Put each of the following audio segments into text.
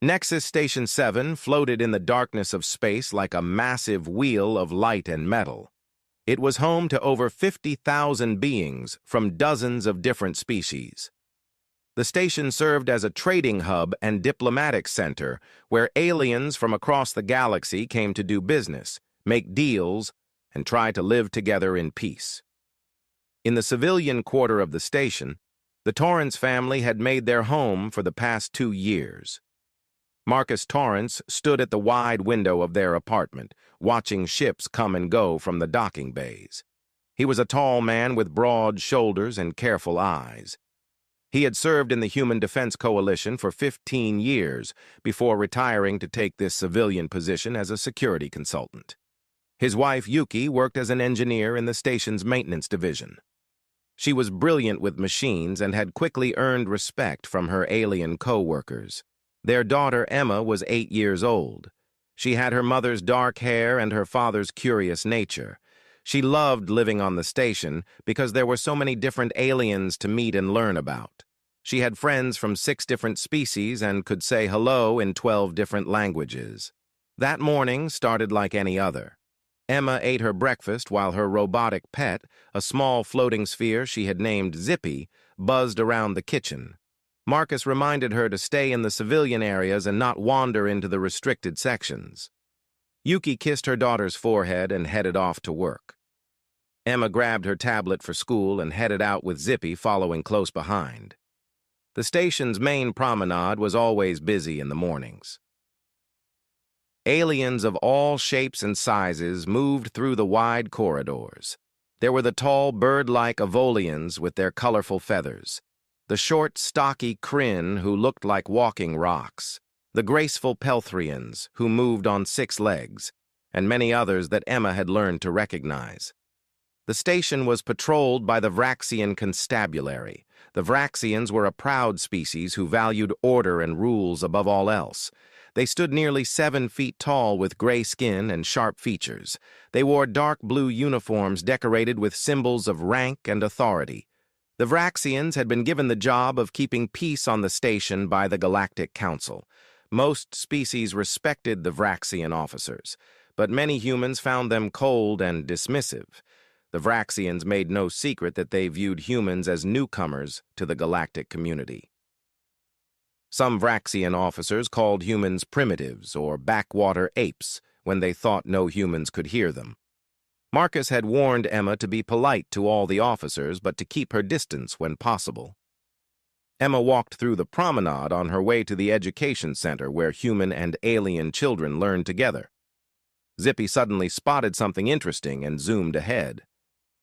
Nexus Station 7 floated in the darkness of space like a massive wheel of light and metal. It was home to over 50,000 beings from dozens of different species. The station served as a trading hub and diplomatic center where aliens from across the galaxy came to do business, make deals, and try to live together in peace. In the civilian quarter of the station, the Torrance family had made their home for the past 2 years. Marcus Torrance stood at the wide window of their apartment, watching ships come and go from the docking bays. He was a tall man with broad shoulders and careful eyes. He had served in the Human Defense Coalition for 15 years before retiring to take this civilian position as a security consultant. His wife, Yuki, worked as an engineer in the station's maintenance division. She was brilliant with machines and had quickly earned respect from her alien co-workers. Their daughter, Emma, was 8 years old. She had her mother's dark hair and her father's curious nature. She loved living on the station because there were so many different aliens to meet and learn about. She had friends from 6 different species and could say hello in 12 different languages. That morning started like any other. Emma ate her breakfast while her robotic pet, a small floating sphere she had named Zippy, buzzed around the kitchen. Marcus reminded her to stay in the civilian areas and not wander into the restricted sections. Yuki kissed her daughter's forehead and headed off to work. Emma grabbed her tablet for school and headed out with Zippy following close behind. The station's main promenade was always busy in the mornings. Aliens of all shapes and sizes moved through the wide corridors. There were the tall, bird-like Avolians with their colorful feathers, the short, stocky Kryn who looked like walking rocks, the graceful Pelthrians who moved on 6 legs, and many others that Emma had learned to recognize. The station was patrolled by the Vraxian constabulary. The Vraxians were a proud species who valued order and rules above all else. They stood nearly 7 feet tall with gray skin and sharp features. They wore dark blue uniforms decorated with symbols of rank and authority. The Vraxians had been given the job of keeping peace on the station by the Galactic Council. Most species respected the Vraxian officers, but many humans found them cold and dismissive. The Vraxians made no secret that they viewed humans as newcomers to the galactic community. Some Vraxian officers called humans primitives or backwater apes when they thought no humans could hear them. Marcus had warned Emma to be polite to all the officers, but to keep her distance when possible. Emma walked through the promenade on her way to the education center where human and alien children learned together. Zippy suddenly spotted something interesting and zoomed ahead.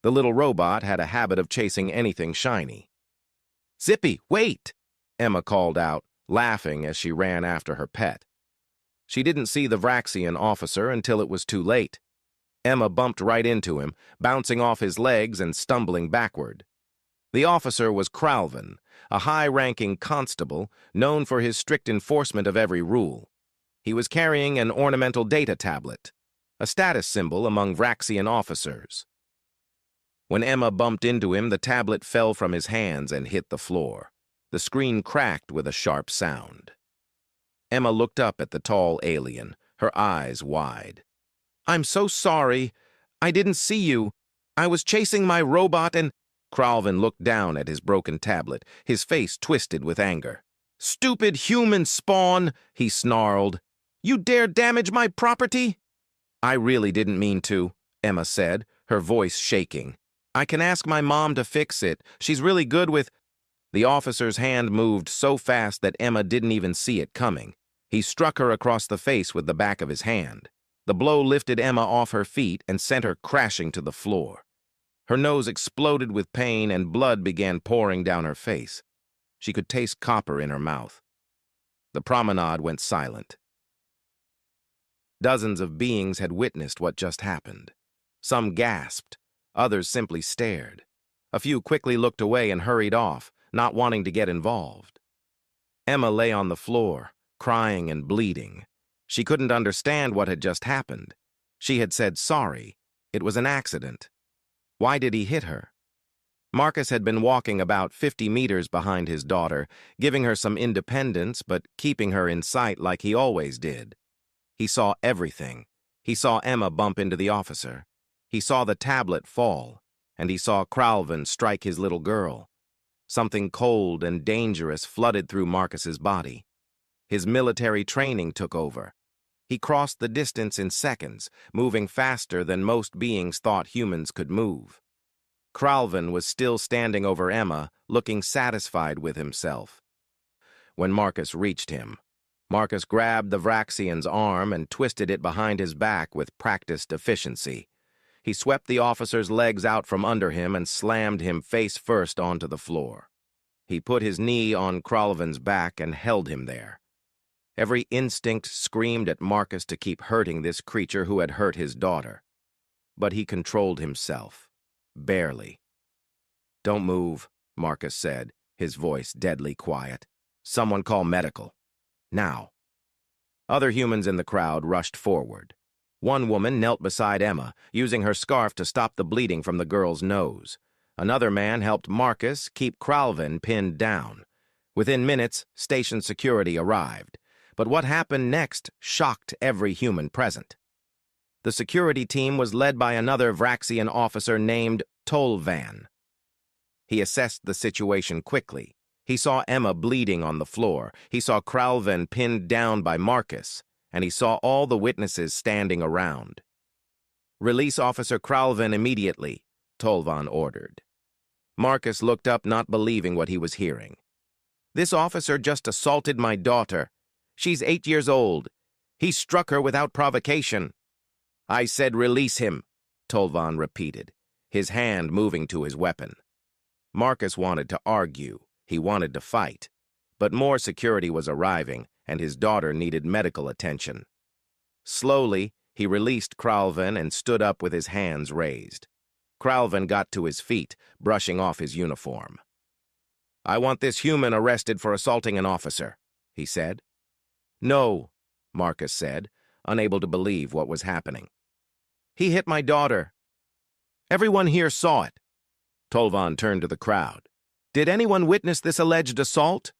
The little robot had a habit of chasing anything shiny. "Zippy, wait!" Emma called out, laughing as she ran after her pet. She didn't see the Vraxian officer until it was too late. Emma bumped right into him, bouncing off his legs and stumbling backward. The officer was Cralvin, a high-ranking constable known for his strict enforcement of every rule. He was carrying an ornamental data tablet, a status symbol among Vraxian officers. When Emma bumped into him, the tablet fell from his hands and hit the floor. The screen cracked with a sharp sound. Emma looked up at the tall alien, her eyes wide. "I'm so sorry. I didn't see you. I was chasing my robot and—" Cralvin looked down at his broken tablet, his face twisted with anger. "Stupid human spawn!" he snarled. "You dare damage my property?" "I really didn't mean to," Emma said, her voice shaking. "I can ask my mom to fix it. She's really good with—" The officer's hand moved so fast that Emma didn't even see it coming. He struck her across the face with the back of his hand. The blow lifted Emma off her feet and sent her crashing to the floor. Her nose exploded with pain and blood began pouring down her face. She could taste copper in her mouth. The promenade went silent. Dozens of beings had witnessed what just happened. Some gasped. Others simply stared. A few quickly looked away and hurried off, not wanting to get involved. Emma lay on the floor, crying and bleeding. She couldn't understand what had just happened. She had said sorry. It was an accident. Why did he hit her? Marcus had been walking about 50 meters behind his daughter, giving her some independence but keeping her in sight like he always did. He saw everything. He saw Emma bump into the officer. He saw the tablet fall, and he saw Cralvin strike his little girl. Something cold and dangerous flooded through Marcus's body. His military training took over. He crossed the distance in seconds, moving faster than most beings thought humans could move. Cralvin was still standing over Emma, looking satisfied with himself. When Marcus reached him, Marcus grabbed the Vraxian's arm and twisted it behind his back with practiced efficiency. He swept the officer's legs out from under him and slammed him face first onto the floor. He put his knee on Cralvin's back and held him there. Every instinct screamed at Marcus to keep hurting this creature who had hurt his daughter. But he controlled himself. Barely. "Don't move," Marcus said, his voice deadly quiet. "Someone call medical. Now." Other humans in the crowd rushed forward. One woman knelt beside Emma, using her scarf to stop the bleeding from the girl's nose. Another man helped Marcus keep Cralvin pinned down. Within minutes, station security arrived. But what happened next shocked every human present. The security team was led by another Vraxian officer named Tolvan. He assessed the situation quickly. He saw Emma bleeding on the floor. He saw Cralvin pinned down by Marcus. And he saw all the witnesses standing around. "Release Officer Cralvin immediately," Tolvan ordered. Marcus looked up, not believing what he was hearing. "This officer just assaulted my daughter. She's 8 years old. He struck her without provocation." "I said release him," Tolvan repeated, his hand moving to his weapon. Marcus wanted to argue. He wanted to fight. But more security was arriving, and his daughter needed medical attention. Slowly, he released Cralvin and stood up with his hands raised. Cralvin got to his feet, brushing off his uniform. "I want this human arrested for assaulting an officer," he said. "No," Marcus said, unable to believe what was happening. "He hit my daughter. Everyone here saw it." Tolvan turned to the crowd. "Did anyone witness this alleged assault?"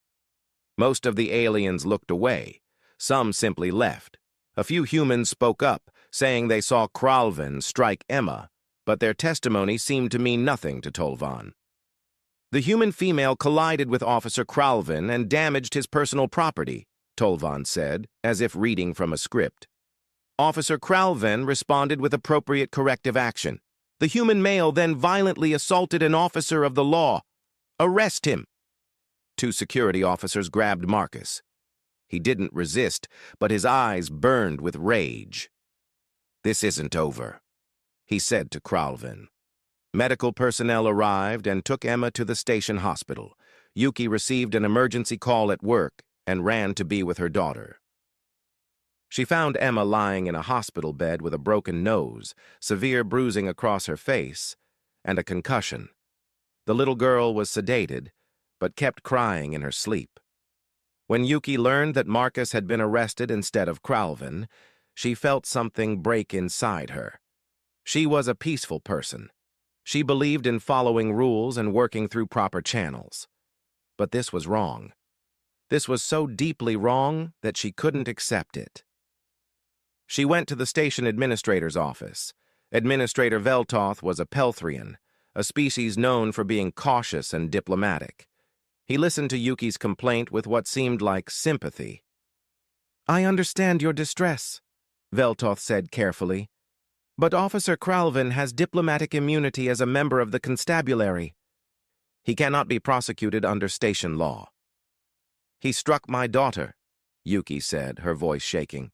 Most of the aliens looked away. Some simply left. A few humans spoke up, saying they saw Cralvin strike Emma, but their testimony seemed to mean nothing to Tolvan. "The human female collided with Officer Cralvin and damaged his personal property," Tolvan said, as if reading from a script. "Officer Cralvin responded with appropriate corrective action. The human male then violently assaulted an officer of the law. Arrest him." 2 security officers grabbed Marcus. He didn't resist, but his eyes burned with rage. "This isn't over," he said to Cralvin. Medical personnel arrived and took Emma to the station hospital. Yuki received an emergency call at work and ran to be with her daughter. She found Emma lying in a hospital bed with a broken nose, severe bruising across her face, and a concussion. The little girl was sedated, but kept crying in her sleep. When Yuki learned that Marcus had been arrested instead of Cralvin, she felt something break inside her. She was a peaceful person. She believed in following rules and working through proper channels. But this was wrong. This was so deeply wrong that she couldn't accept it. She went to the station administrator's office. Administrator Veltoth was a Pelthrian, a species known for being cautious and diplomatic. He listened to Yuki's complaint with what seemed like sympathy. "I understand your distress," Veltoth said carefully. "But Officer Cralvin has diplomatic immunity as a member of the constabulary. He cannot be prosecuted under station law." "He struck my daughter," Yuki said, her voice shaking.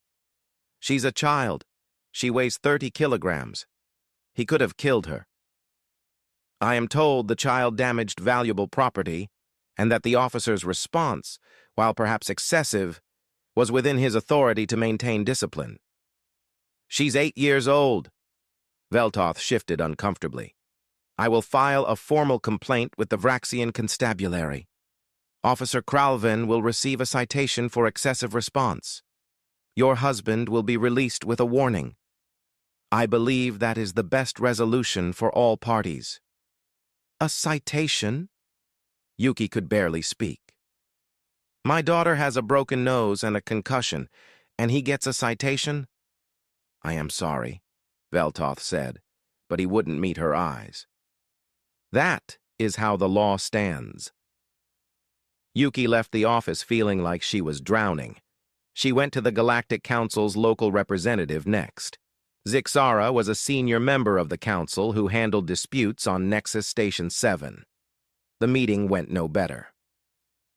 "She's a child. She weighs 30 kilograms. He could have killed her. I am told the child damaged valuable property, and that the officer's response, while perhaps excessive, was within his authority to maintain discipline." "She's 8 years old." Veltoth shifted uncomfortably. "I will file a formal complaint with the Vraxian Constabulary. Officer Cralvin will receive a citation for excessive response. Your husband will be released with a warning. I believe that is the best resolution for all parties." A citation? Yuki could barely speak. My daughter has a broken nose and a concussion, and he gets a citation? I am sorry, Veltoth said, but he wouldn't meet her eyes. That is how the law stands. Yuki left the office feeling like she was drowning. She went to the Galactic Council's local representative next. Zixara was a senior member of the council who handled disputes on Nexus Station 7. The meeting went no better.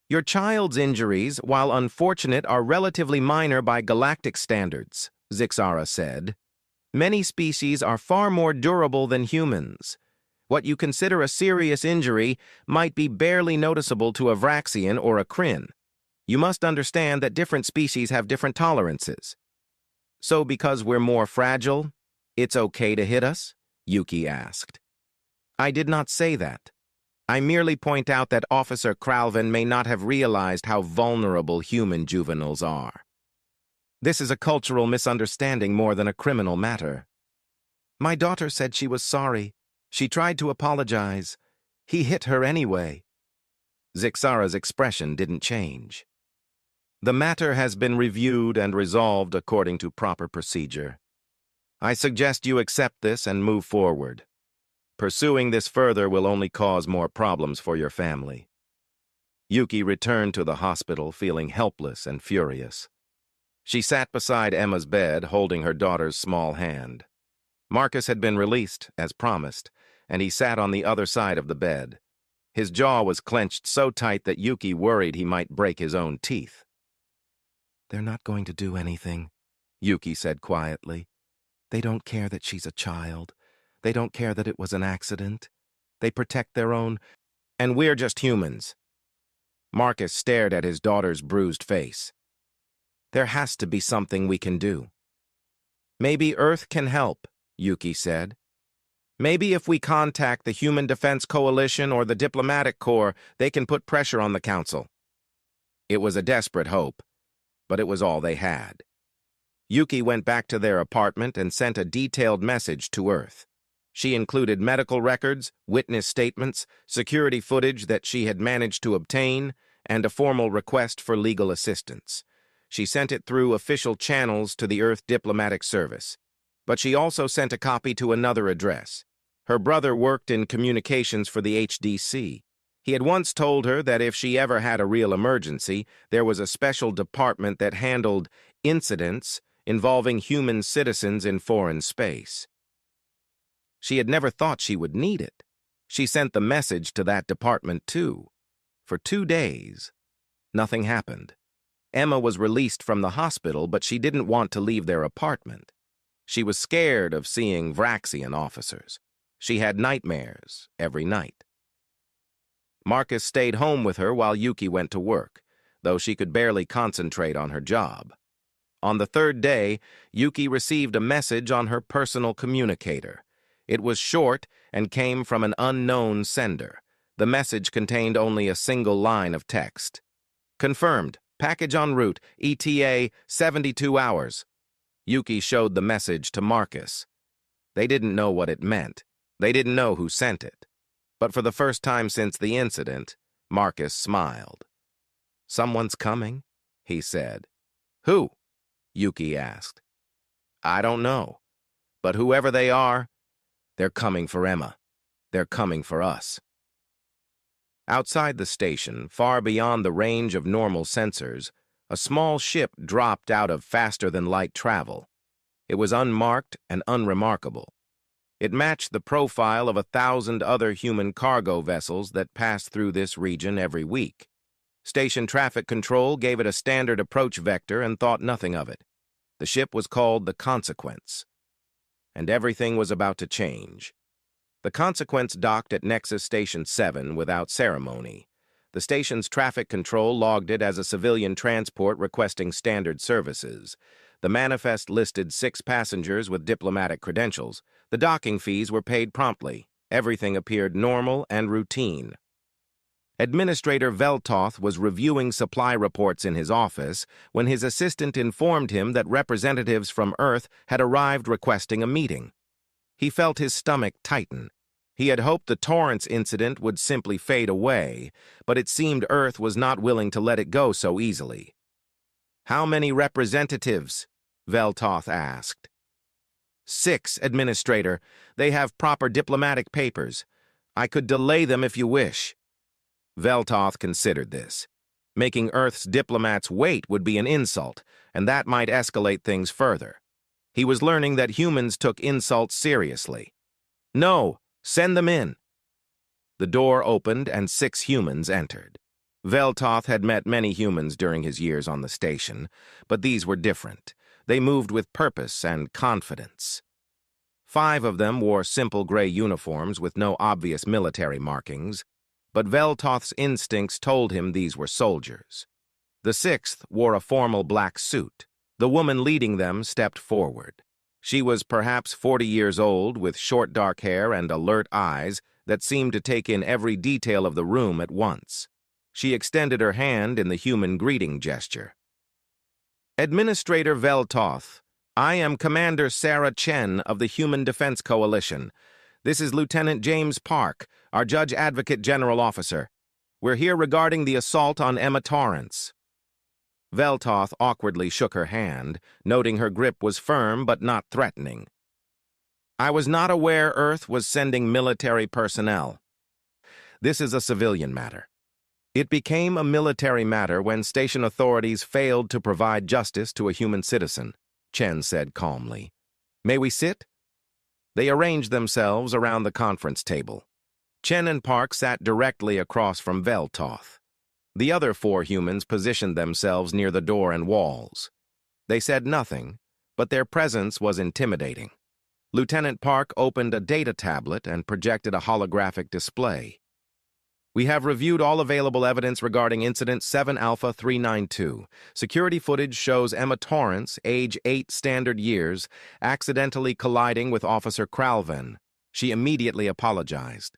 Your child's injuries, while unfortunate, are relatively minor by galactic standards, Zixara said. Many species are far more durable than humans. What you consider a serious injury might be barely noticeable to a Vraxian or a Kryn. You must understand that different species have different tolerances. So because we're more fragile, it's okay to hit us? Yuki asked. I did not say that. I merely point out that Officer Kralvin may not have realized how vulnerable human juveniles are. This is a cultural misunderstanding more than a criminal matter. My daughter said she was sorry. She tried to apologize. He hit her anyway. Zixara's expression didn't change. The matter has been reviewed and resolved according to proper procedure. I suggest you accept this and move forward. Pursuing this further will only cause more problems for your family. Yuki returned to the hospital feeling helpless and furious. She sat beside Emma's bed, holding her daughter's small hand. Marcus had been released, as promised, and he sat on the other side of the bed. His jaw was clenched so tight that Yuki worried he might break his own teeth. They're not going to do anything, Yuki said quietly. They don't care that she's a child. They don't care that it was an accident. They protect their own, and we're just humans. Marcus stared at his daughter's bruised face. There has to be something we can do. Maybe Earth can help, Yuki said. Maybe if we contact the Human Defense Coalition or the Diplomatic Corps, they can put pressure on the Council. It was a desperate hope, but it was all they had. Yuki went back to their apartment and sent a detailed message to Earth. She included medical records, witness statements, security footage that she had managed to obtain, and a formal request for legal assistance. She sent it through official channels to the Earth Diplomatic Service. But she also sent a copy to another address. Her brother worked in communications for the HDC. He had once told her that if she ever had a real emergency, there was a special department that handled incidents involving human citizens in foreign space. She had never thought she would need it. She sent the message to that department too. For 2 days, nothing happened. Emma was released from the hospital, but she didn't want to leave their apartment. She was scared of seeing Vraxian officers. She had nightmares every night. Marcus stayed home with her while Yuki went to work, though she could barely concentrate on her job. On the 3rd day, Yuki received a message on her personal communicator. It was short and came from an unknown sender. The message contained only a single line of text. Confirmed. Package en route. ETA 72 hours. Yuki showed the message to Marcus. They didn't know what it meant. They didn't know who sent it. But for the first time since the incident, Marcus smiled. Someone's coming, he said. Who? Yuki asked. I don't know. But whoever they are, they're coming for Emma. They're coming for us. Outside the station, far beyond the range of normal sensors, a small ship dropped out of faster-than-light travel. It was unmarked and unremarkable. It matched the profile of 1,000 other human cargo vessels that pass through this region every week. Station traffic control gave it a standard approach vector and thought nothing of it. The ship was called the Consequence. And everything was about to change. The Consequence docked at Nexus Station 7 without ceremony. The station's traffic control logged it as a civilian transport requesting standard services. The manifest listed 6 passengers with diplomatic credentials. The docking fees were paid promptly. Everything appeared normal and routine. Administrator Veltoth was reviewing supply reports in his office when his assistant informed him that representatives from Earth had arrived requesting a meeting. He felt his stomach tighten. He had hoped the Torrance incident would simply fade away, but it seemed Earth was not willing to let it go so easily. "How many representatives?" Veltoth asked. "6, Administrator. They have proper diplomatic papers. I could delay them if you wish." Veltoth considered this. Making Earth's diplomats wait would be an insult, and that might escalate things further. He was learning that humans took insults seriously. "No, send them in." The door opened and 6 humans entered. Veltoth had met many humans during his years on the station, but these were different. They moved with purpose and confidence. 5 of them wore simple gray uniforms with no obvious military markings, but Veltoth's instincts told him these were soldiers. The 6th wore a formal black suit. The woman leading them stepped forward. She was perhaps 40 years old, with short dark hair and alert eyes that seemed to take in every detail of the room at once. She extended her hand in the human greeting gesture. "Administrator Veltoth, I am Commander Sarah Chen of the Human Defense Coalition. This is Lieutenant James Park, our Judge Advocate General Officer. We're here regarding the assault on Emma Torrance." Veltoth awkwardly shook her hand, noting her grip was firm but not threatening. "I was not aware Earth was sending military personnel. This is a civilian matter." It became a military matter when station authorities failed to provide justice to a human citizen, Chen said calmly. "May we sit?" They arranged themselves around the conference table. Chen and Park sat directly across from Veltoth. The other 4 humans positioned themselves near the door and walls. They said nothing, but their presence was intimidating. Lieutenant Park opened a data tablet and projected a holographic display. "We have reviewed all available evidence regarding Incident 7 Alpha 392. Security footage shows Emma Torrance, age 8 standard years, accidentally colliding with Officer Cralven. She immediately apologized.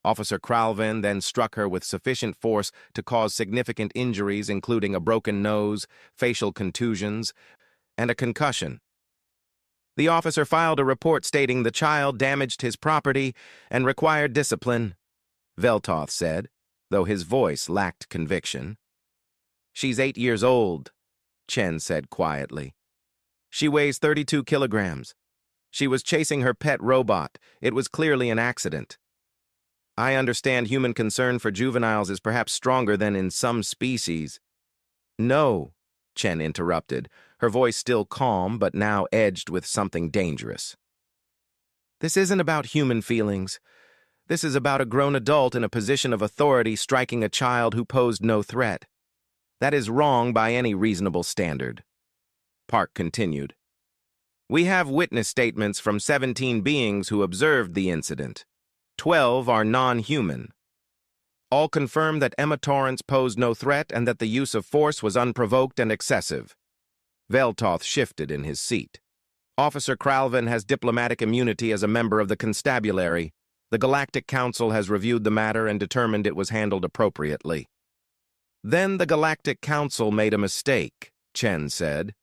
Officer Cralven then struck her with sufficient force to cause significant injuries, including a broken nose, facial contusions, and a concussion. The officer filed a report stating the child damaged his property and required discipline," Veltoth said, though his voice lacked conviction. "She's 8 years old," Chen said quietly. "She weighs 32 kilograms. She was chasing her pet robot. It was clearly an accident. I understand human concern for juveniles is perhaps stronger than in some species." "No," Chen interrupted, her voice still calm but now edged with something dangerous. "This isn't about human feelings. This is about a grown adult in a position of authority striking a child who posed no threat. That is wrong by any reasonable standard." Park continued. "We have witness statements from 17 beings who observed the incident. 12 are non-human. All confirm that Emma Torrance posed no threat and that the use of force was unprovoked and excessive." Veltoth shifted in his seat. "Officer Cralven has diplomatic immunity as a member of the constabulary. The Galactic Council has reviewed the matter and determined it was handled appropriately." "Then the Galactic Council made a mistake," Chen said.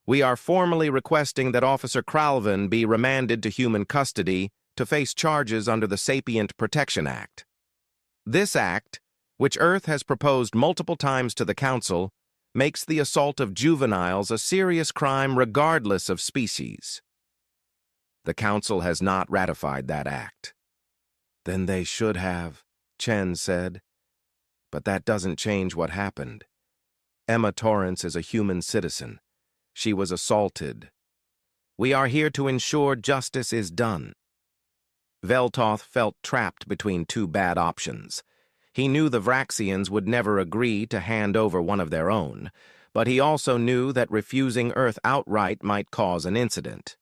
"We are formally requesting that Officer Cralven be remanded to human custody to face charges under the Sapient Protection Act. This act, which Earth has proposed multiple times to the Council, makes the assault of juveniles a serious crime regardless of species. The Council has not ratified that act." "Then they should have," Chen said. "But that doesn't change what happened. Emma Torrance is a human citizen. She was assaulted. We are here to ensure justice is done." Veltoth felt trapped between 2 bad options. He knew the Vraxians would never agree to hand over one of their own, but he also knew that refusing Earth outright might cause an incident.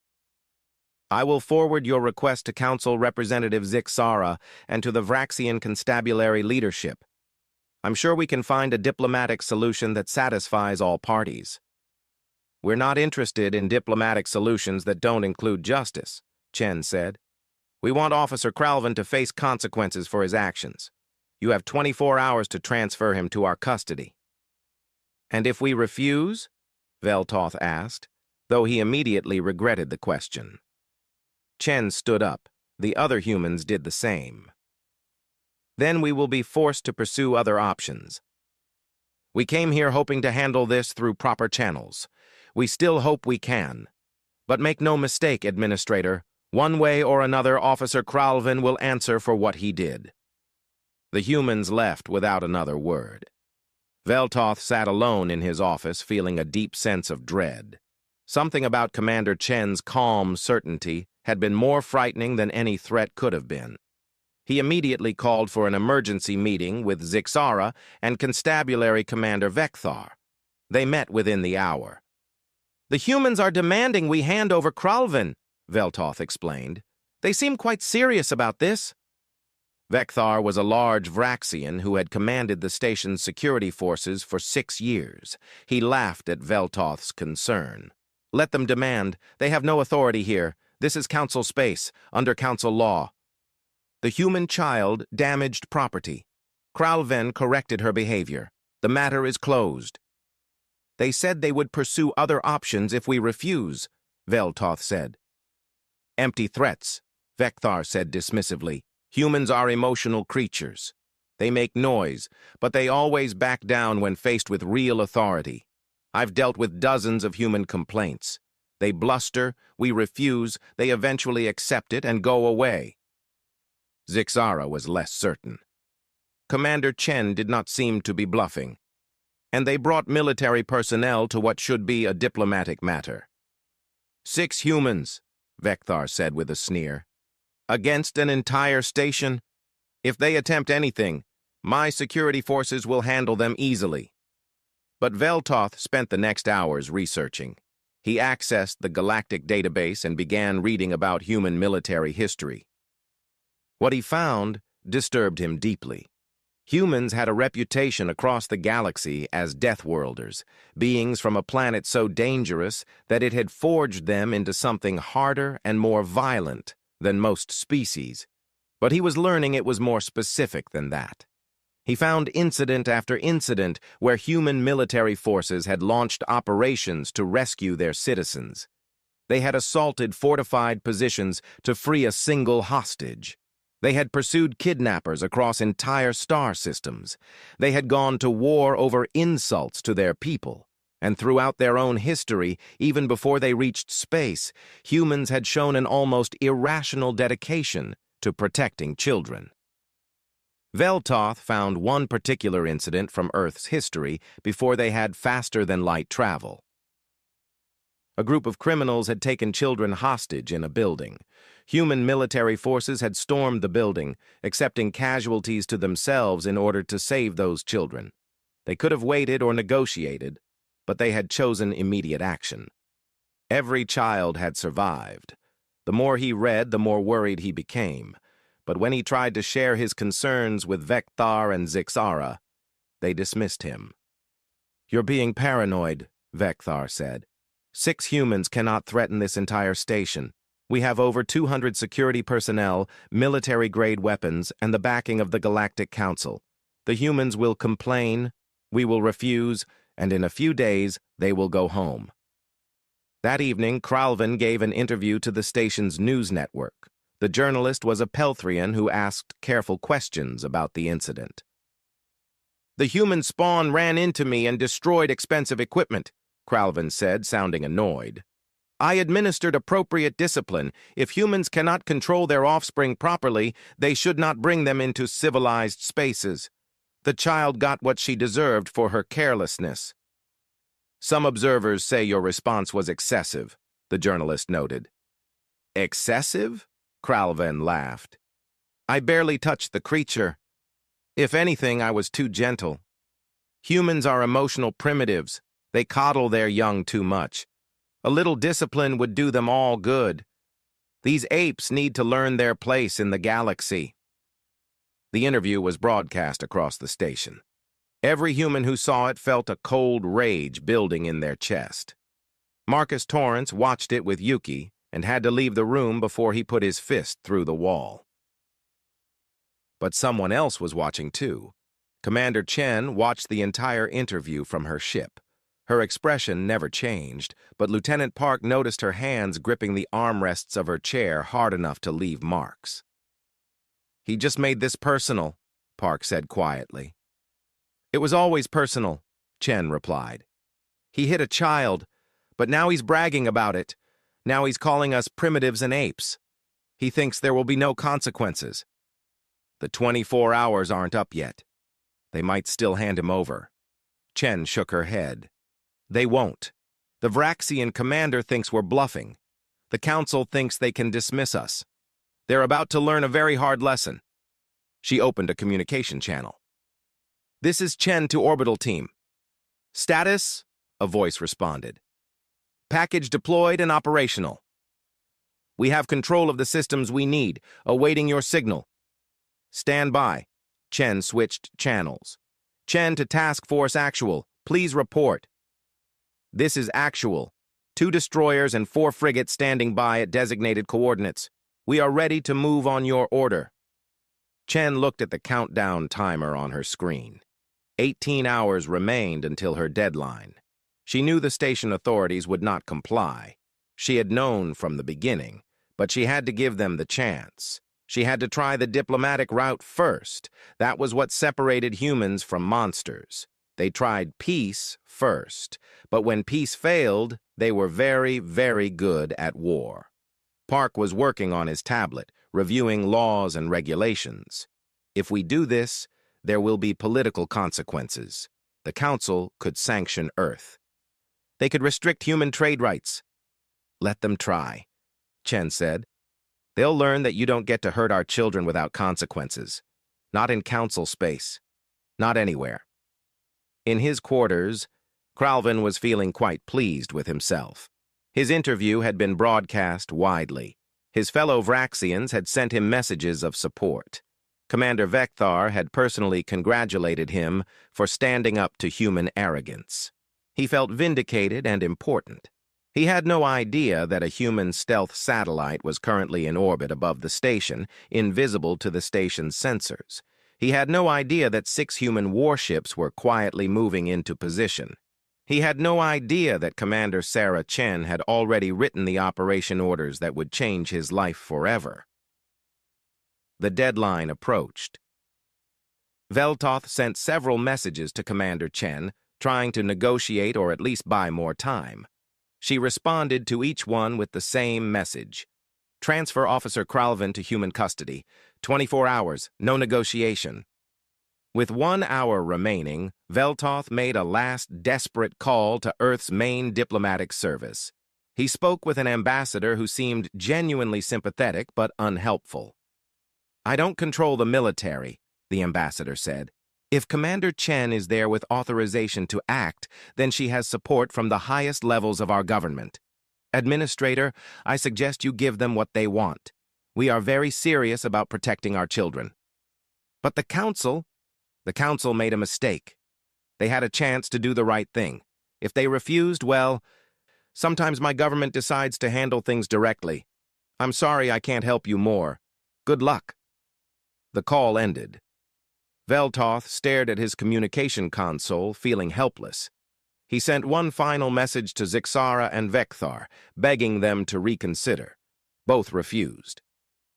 "I will forward your request to Council Representative Zixara and to the Vraxian Constabulary leadership. I'm sure we can find a diplomatic solution that satisfies all parties." "We're not interested in diplomatic solutions that don't include justice," Chen said. "We want Officer Cralven to face consequences for his actions. You have 24 hours to transfer him to our custody." "And if we refuse?" Veltoth asked, though he immediately regretted the question. Chen stood up, The other humans did the same. Then we will be forced to pursue other options. We came here hoping to handle this through proper channels. We still hope we can. But make no mistake, Administrator, one way or another, Officer Kralvin will answer for what he did. The humans left without another word. Veltoth sat alone in his office, feeling a deep sense of dread. Something about Commander Chen's calm certainty had been more frightening than any threat could have been. He immediately called for an emergency meeting with Zixara and Constabulary Commander Vekthar. They met within the hour. "The humans are demanding we hand over Kralvin," Veltoth explained. "They seem quite serious about this." Vekthar was a large Vraxian who had commanded the station's security forces for 6 years. He laughed at Veltoth's concern. "Let them demand. They have no authority here. This is council space, under council law." The human child damaged property. Kralvin corrected her behavior. The matter is closed. "They said they would pursue other options if we refuse," Veltoth said. "Empty threats," Vekthar said dismissively. "Humans are emotional creatures. They make noise, but they always back down when faced with real authority. I've dealt with dozens of human complaints. They bluster, we refuse, they eventually accept it and go away." Zixara was less certain. Commander Chen did not seem to be bluffing, and they brought military personnel to what should be a diplomatic matter. 6 humans, Vekthar said with a sneer. "Against an entire station? If they attempt anything, my security forces will handle them easily." But Veltoth spent the next hours researching. He accessed the galactic database and began reading about human military history. What he found disturbed him deeply. Humans had a reputation across the galaxy as Deathworlders, beings from a planet so dangerous that it had forged them into something harder and more violent than most species. But he was learning it was more specific than that. He found incident after incident where human military forces had launched operations to rescue their citizens. They had assaulted fortified positions to free a single hostage. They had pursued kidnappers across entire star systems. They had gone to war over insults to their people. And throughout their own history, even before they reached space, humans had shown an almost irrational dedication to protecting children. Veltoth found one particular incident from Earth's history before they had faster-than-light travel. A group of criminals had taken children hostage in a building. Human military forces had stormed the building, accepting casualties to themselves in order to save those children. They could have waited or negotiated, but they had chosen immediate action. Every child had survived. The more he read, the more worried he became. But when he tried to share his concerns with Vekthar and Zixara, they dismissed him. "You're being paranoid," Vekthar said. 6 humans cannot threaten this entire station. We have over 200 security personnel, military-grade weapons, and the backing of the Galactic Council. The humans will complain, we will refuse, and in a few days, they will go home. That evening, Kralvin gave an interview to the station's news network. The journalist was a Pelthrian who asked careful questions about the incident. "The human spawn ran into me and destroyed expensive equipment," Kralvin said, sounding annoyed. "I administered appropriate discipline. If humans cannot control their offspring properly, they should not bring them into civilized spaces. The child got what she deserved for her carelessness." "Some observers say your response was excessive," the journalist noted. "Excessive?" Kralvin laughed. "I barely touched the creature. If anything, I was too gentle. Humans are emotional primitives. They coddle their young too much. A little discipline would do them all good. These apes need to learn their place in the galaxy." The interview was broadcast across the station. Every human who saw it felt a cold rage building in their chest. Marcus Torrance watched it with Yuki and had to leave the room before he put his fist through the wall. But someone else was watching too. Commander Chen watched the entire interview from her ship. Her expression never changed, but Lieutenant Park noticed her hands gripping the armrests of her chair hard enough to leave marks. "He just made this personal," Park said quietly. "It was always personal," Chen replied. "He hit a child, but now he's bragging about it. Now he's calling us primitives and apes. He thinks there will be no consequences. The 24 hours aren't up yet. They might still hand him over." Chen shook her head. "They won't. The Vraxian commander thinks we're bluffing. The council thinks they can dismiss us. They're about to learn a very hard lesson." She opened a communication channel. "This is Chen to Orbital Team. Status?" a voice responded. "Package deployed and operational. We have control of the systems we need, awaiting your signal. Stand by." Chen switched channels. "Chen to Task Force Actual. Please report." "This is Actual. 2 destroyers and 4 frigates standing by at designated coordinates. We are ready to move on your order." Chen looked at the countdown timer on her screen. 18 hours remained until her deadline. She knew the station authorities would not comply. She had known from the beginning, but she had to give them the chance. She had to try the diplomatic route first. That was what separated humans from monsters. They tried peace first, but when peace failed, they were very, very good at war. Park was working on his tablet, reviewing laws and regulations. "If we do this, there will be political consequences. The Council could sanction Earth. They could restrict human trade rights." "Let them try," Chen said. "They'll learn that you don't get to hurt our children without consequences. Not in Council space. Not anywhere." In his quarters, Cralvin was feeling quite pleased with himself. His interview had been broadcast widely. His fellow Vraxians had sent him messages of support. Commander Vekthar had personally congratulated him for standing up to human arrogance. He felt vindicated and important. He had no idea that a human stealth satellite was currently in orbit above the station, invisible to the station's sensors. He had no idea that 6 human warships were quietly moving into position. He had no idea that Commander Sarah Chen had already written the operation orders that would change his life forever. The deadline approached. Veltoth sent several messages to Commander Chen, trying to negotiate or at least buy more time. She responded to each one with the same message. "Transfer Officer Cralvin to human custody. 24 hours, no negotiation." With 1 hour remaining, Veltoth made a last desperate call to Earth's main diplomatic service. He spoke with an ambassador who seemed genuinely sympathetic but unhelpful. "I don't control the military," the ambassador said. "If Commander Chen is there with authorization to act, then she has support from the highest levels of our government. Administrator, I suggest you give them what they want. We are very serious about protecting our children." "But the Council made a mistake. They had a chance to do the right thing. If they refused, well, sometimes my government decides to handle things directly. I'm sorry I can't help you more. Good luck." The call ended. Veltoth stared at his communication console, feeling helpless. He sent one final message to Zixara and Vekthar, begging them to reconsider. Both refused.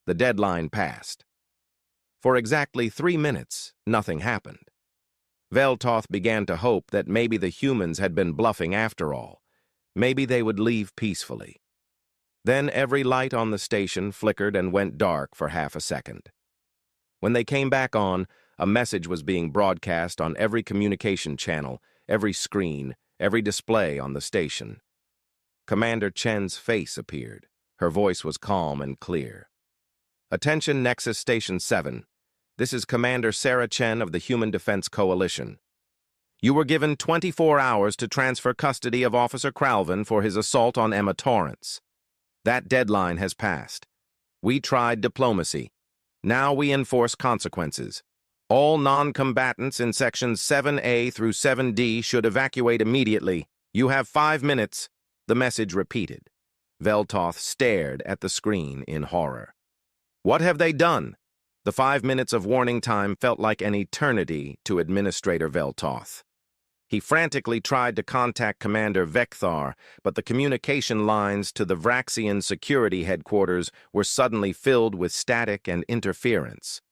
The deadline passed. For exactly 3 minutes, nothing happened. Veltoth began to hope that maybe the humans had been bluffing after all. Maybe they would leave peacefully. Then every light on the station flickered and went dark for half a second. When they came back on, a message was being broadcast on every communication channel, every screen, every display on the station. Commander Chen's face appeared. Her voice was calm and clear. "Attention Nexus Station 7. This is Commander Sarah Chen of the Human Defense Coalition. You were given 24 hours to transfer custody of Officer Cralvin for his assault on Emma Torrance. That deadline has passed. We tried diplomacy. Now we enforce consequences. All non-combatants in Sections 7A through 7D should evacuate immediately. You have 5 minutes," the message repeated. Veltoth stared at the screen in horror. What have they done? The 5 minutes of warning time felt like an eternity to Administrator Veltoth. He frantically tried to contact Commander Vekthar, but the communication lines to the Vraxian security headquarters were suddenly filled with static and interference.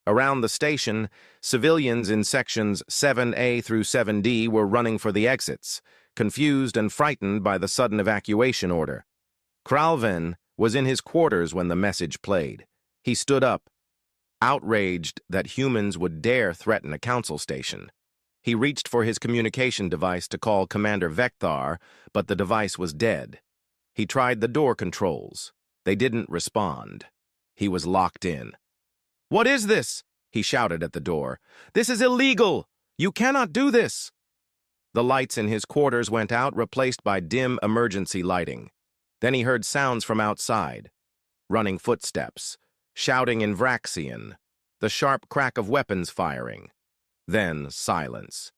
Around the station, civilians in sections 7A through 7D were running for the exits, confused and frightened by the sudden evacuation order. Kralven was in his quarters when the message played. He stood up, outraged that humans would dare threaten a council station. He reached for his communication device to call Commander Vekthar, but the device was dead. He tried the door controls. They didn't respond. He was locked in. "What is this?" he shouted at the door. "This is illegal! You cannot do this!" The lights in his quarters went out, replaced by dim emergency lighting. Then he heard sounds from outside. Running footsteps, shouting in Vraxian, the sharp crack of weapons firing. Then silence.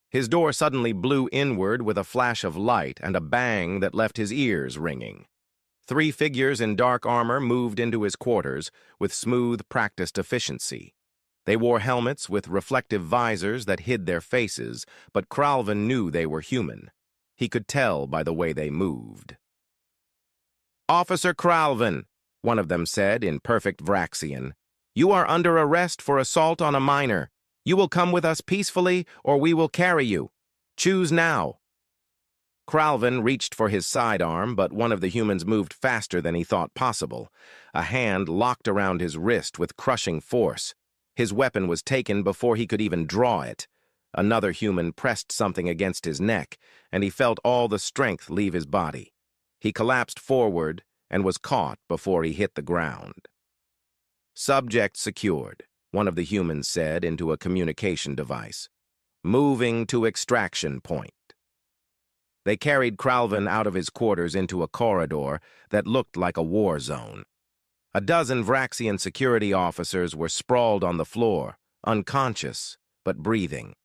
His door suddenly blew inward with a flash of light and a bang that left his ears ringing. 3 figures in dark armor moved into his quarters with smooth, practiced efficiency. They wore helmets with reflective visors that hid their faces, but Kralven knew they were human. He could tell by the way they moved. "Officer Kralven," one of them said in perfect Vraxian, "you are under arrest for assault on a minor. You will come with us peacefully, or we will carry you. Choose now." Kralven reached for his sidearm, but one of the humans moved faster than he thought possible. A hand locked around his wrist with crushing force. His weapon was taken before he could even draw it. Another human pressed something against his neck, and he felt all the strength leave his body. He collapsed forward and was caught before he hit the ground. "Subject secured," one of the humans said into a communication device. "Moving to extraction point." They carried Kralven out of his quarters into a corridor that looked like a war zone. A dozen Vraxian security officers were sprawled on the floor, unconscious, but breathing.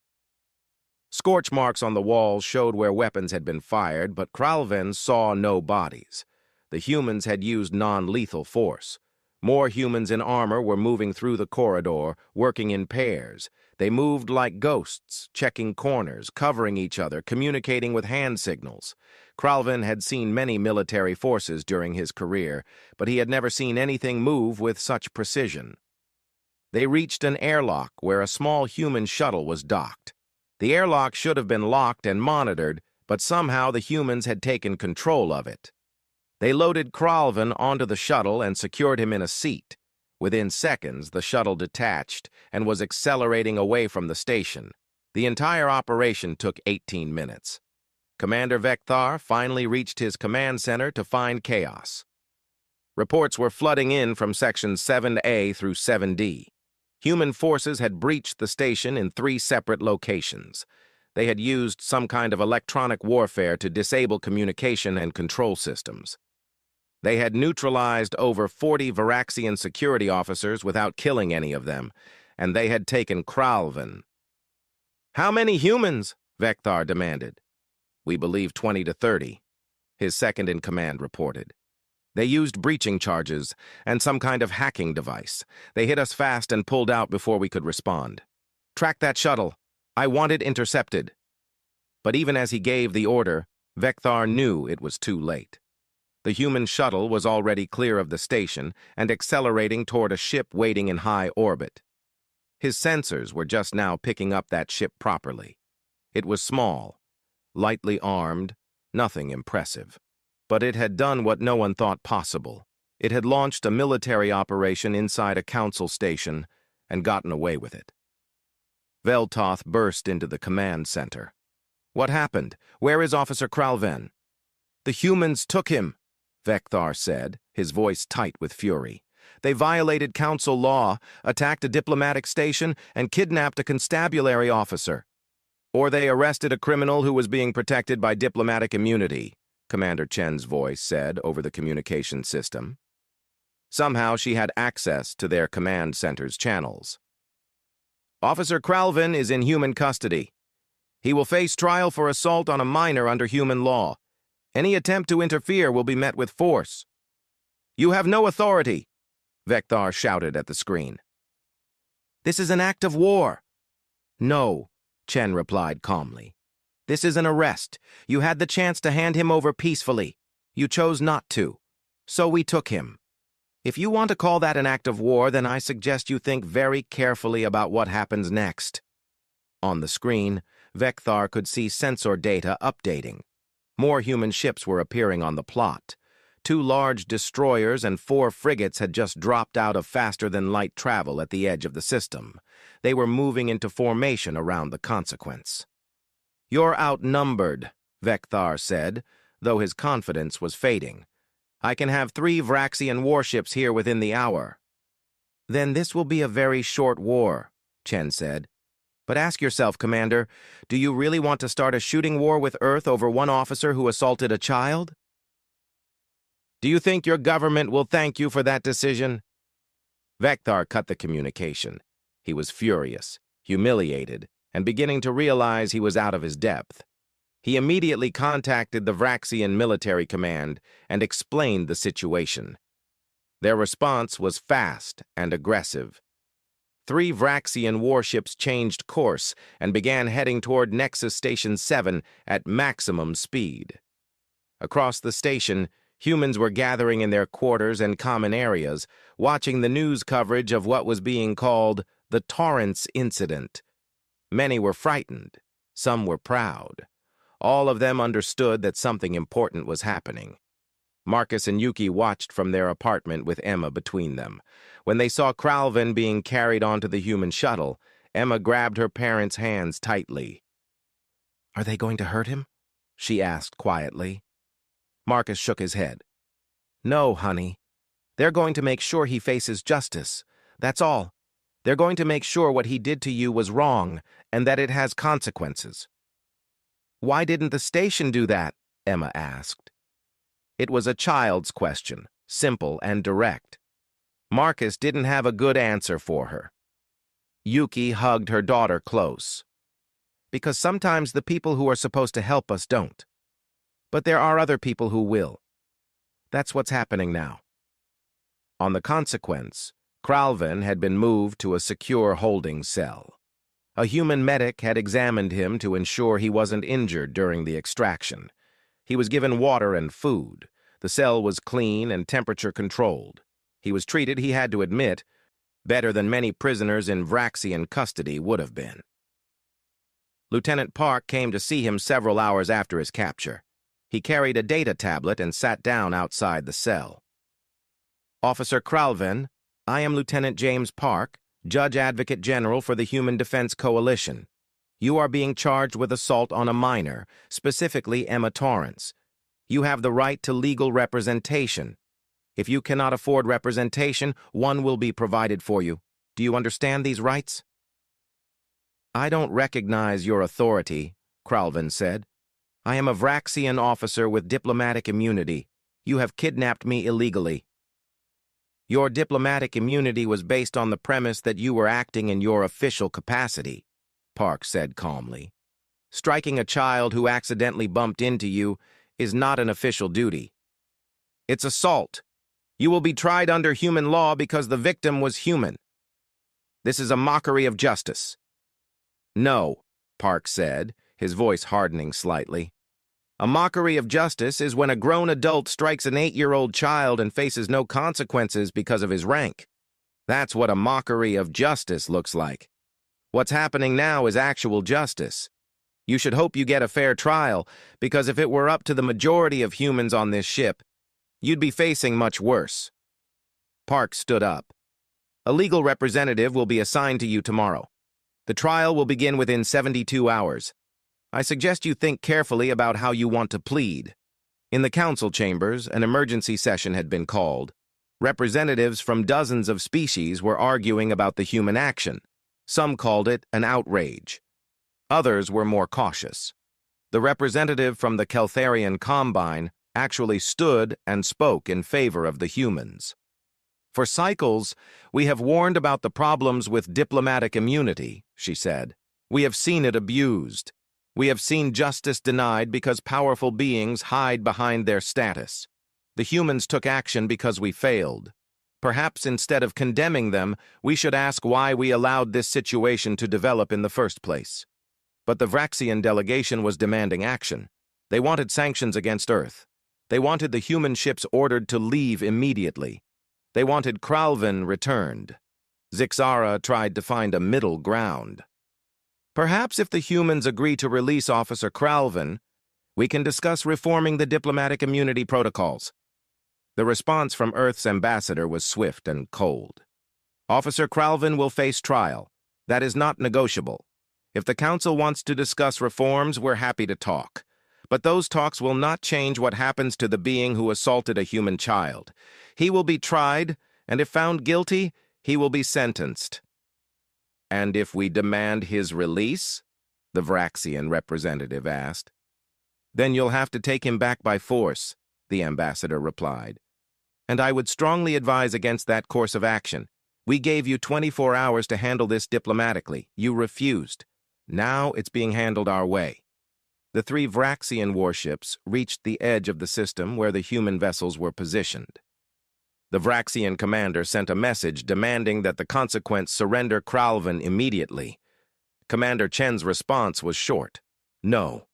Scorch marks on the walls showed where weapons had been fired, but Kralven saw no bodies. The humans had used non-lethal force. More humans in armor were moving through the corridor, working in pairs. They moved like ghosts, checking corners, covering each other, communicating with hand signals. Kralven had seen many military forces during his career, but he had never seen anything move with such precision. They reached an airlock where a small human shuttle was docked. The airlock should have been locked and monitored, but somehow the humans had taken control of it. They loaded Kralven onto the shuttle and secured him in a seat. Within seconds, the shuttle detached and was accelerating away from the station. The entire operation took 18 minutes. Commander Vekthar finally reached his command center to find chaos. Reports were flooding in from sections 7A through 7D. Human forces had breached the station in 3 separate locations. They had used some kind of electronic warfare to disable communication and control systems. They had neutralized over 40 Vraxian security officers without killing any of them, and they had taken Kralven. "How many humans?" Vekthar demanded. "We believe 20 to 30, his second-in-command reported. "They used breaching charges and some kind of hacking device. They hit us fast and pulled out before we could respond. Track that shuttle. I want it intercepted." But even as he gave the order, Vekthar knew it was too late. The human shuttle was already clear of the station and accelerating toward a ship waiting in high orbit. His sensors were just now picking up that ship properly. It was small, lightly armed, nothing impressive. But it had done what no one thought possible. It had launched a military operation inside a council station and gotten away with it. Veltoth burst into the command center. "What happened? Where is Officer Kralven?" "The humans took him," Vekthar said, his voice tight with fury. "They violated council law, attacked a diplomatic station, and kidnapped a constabulary officer. Or they arrested a criminal who was being protected by diplomatic immunity," Commander Chen's voice said over the communication system. Somehow she had access to their command center's channels. "Officer Kralven is in human custody. He will face trial for assault on a minor under human law. Any attempt to interfere will be met with force." "You have no authority," Vekthar shouted at the screen. "This is an act of war." "No," Chen replied calmly. This is an arrest. You had the chance to hand him over peacefully. You chose not to. So we took him. If you want to call that an act of war, then I suggest you think very carefully about what happens next." On the screen, Vekthar could see sensor data updating. More human ships were appearing on the plot. 2 large destroyers and 4 frigates had just dropped out of faster-than-light travel at the edge of the system. They were moving into formation around the consequence. "You're outnumbered," Vekthar said, though his confidence was fading. "I can have 3 Vraxian warships here within the hour." "Then this will be a very short war," Chen said. "But ask yourself, Commander, do you really want to start a shooting war with Earth over one officer who assaulted a child?" "Do you think your government will thank you for that decision?" Vekthar cut the communication. He was furious, humiliated, and beginning to realize he was out of his depth. He immediately contacted the Vraxian military command and explained the situation. Their response was fast and aggressive. 3 Vraxian warships changed course and began heading toward Nexus Station 7 at maximum speed. Across the station, humans were gathering in their quarters and common areas, watching the news coverage of what was being called the Torrance Incident. Many were frightened. Some were proud. All of them understood that something important was happening. Marcus and Yuki watched from their apartment with Emma between them. When they saw Cralvin being carried onto the human shuttle, Emma grabbed her parents' hands tightly. "Are they going to hurt him?" she asked quietly. Marcus shook his head. "No, honey. They're going to make sure he faces justice. That's all. They're going to make sure what he did to you was wrong and that it has consequences." "Why didn't the station do that?" Emma asked. It was a child's question, simple and direct. Marcus didn't have a good answer for her. Yuki hugged her daughter close. "Because sometimes the people who are supposed to help us don't. But there are other people who will. That's what's happening now." On the consequence, Cralvin had been moved to a secure holding cell. A human medic had examined him to ensure he wasn't injured during the extraction. He was given water and food. The cell was clean and temperature-controlled. He was treated, he had to admit, better than many prisoners in Vraxian custody would have been. Lieutenant Park came to see him several hours after his capture. He carried a data tablet and sat down outside the cell. "Officer Cralvin, I am Lieutenant James Park, Judge Advocate General for the Human Defense Coalition. You are being charged with assault on a minor, specifically Emma Torrance. You have the right to legal representation. If you cannot afford representation, one will be provided for you. Do you understand these rights?" "I don't recognize your authority," Cralvin said. "I am a Vraxian officer with diplomatic immunity. You have kidnapped me illegally." "Your diplomatic immunity was based on the premise that you were acting in your official capacity," Park said calmly. "Striking a child who accidentally bumped into you is not an official duty. It's assault. You will be tried under human law because the victim was human. This is a mockery of justice." "No," Park said, his voice hardening slightly. "A mockery of justice is when a grown adult strikes an 8-year-old child and faces no consequences because of his rank. That's what a mockery of justice looks like. What's happening now is actual justice. You should hope you get a fair trial, because if it were up to the majority of humans on this ship, you'd be facing much worse." Park stood up. "A legal representative will be assigned to you tomorrow. The trial will begin within 72 hours. I suggest you think carefully about how you want to plead." In the council chambers, an emergency session had been called. Representatives from dozens of species were arguing about the human action. Some called it an outrage. Others were more cautious. The representative from the Keltharian Combine actually stood and spoke in favor of the humans. "For cycles, we have warned about the problems with diplomatic immunity," she said. "We have seen it abused. We have seen justice denied because powerful beings hide behind their status. The humans took action because we failed. Perhaps instead of condemning them, we should ask why we allowed this situation to develop in the first place. But the Vraxian delegation was demanding action. They wanted sanctions against Earth. They wanted the human ships ordered to leave immediately. They wanted Kralvin returned. Zixara tried to find a middle ground. Perhaps if the humans agree to release Officer Kralvin, we can discuss reforming the diplomatic immunity protocols. The response from Earth's ambassador was swift and cold. Officer Kralvin will face trial. That is not negotiable. If the Council wants to discuss reforms, we're happy to talk. But those talks will not change what happens to the being who assaulted a human child. He will be tried, and if found guilty, he will be sentenced. And if we demand his release? The Vraxian representative asked. Then you'll have to take him back by force, the ambassador replied. And I would strongly advise against that course of action. We gave you 24 hours to handle this diplomatically. You refused. Now it's being handled our way. The 3 Vraxian warships reached the edge of the system where the human vessels were positioned. The Vraxian commander sent a message demanding that the Consequence surrender Kralvin immediately. Commander Chen's response was short. No.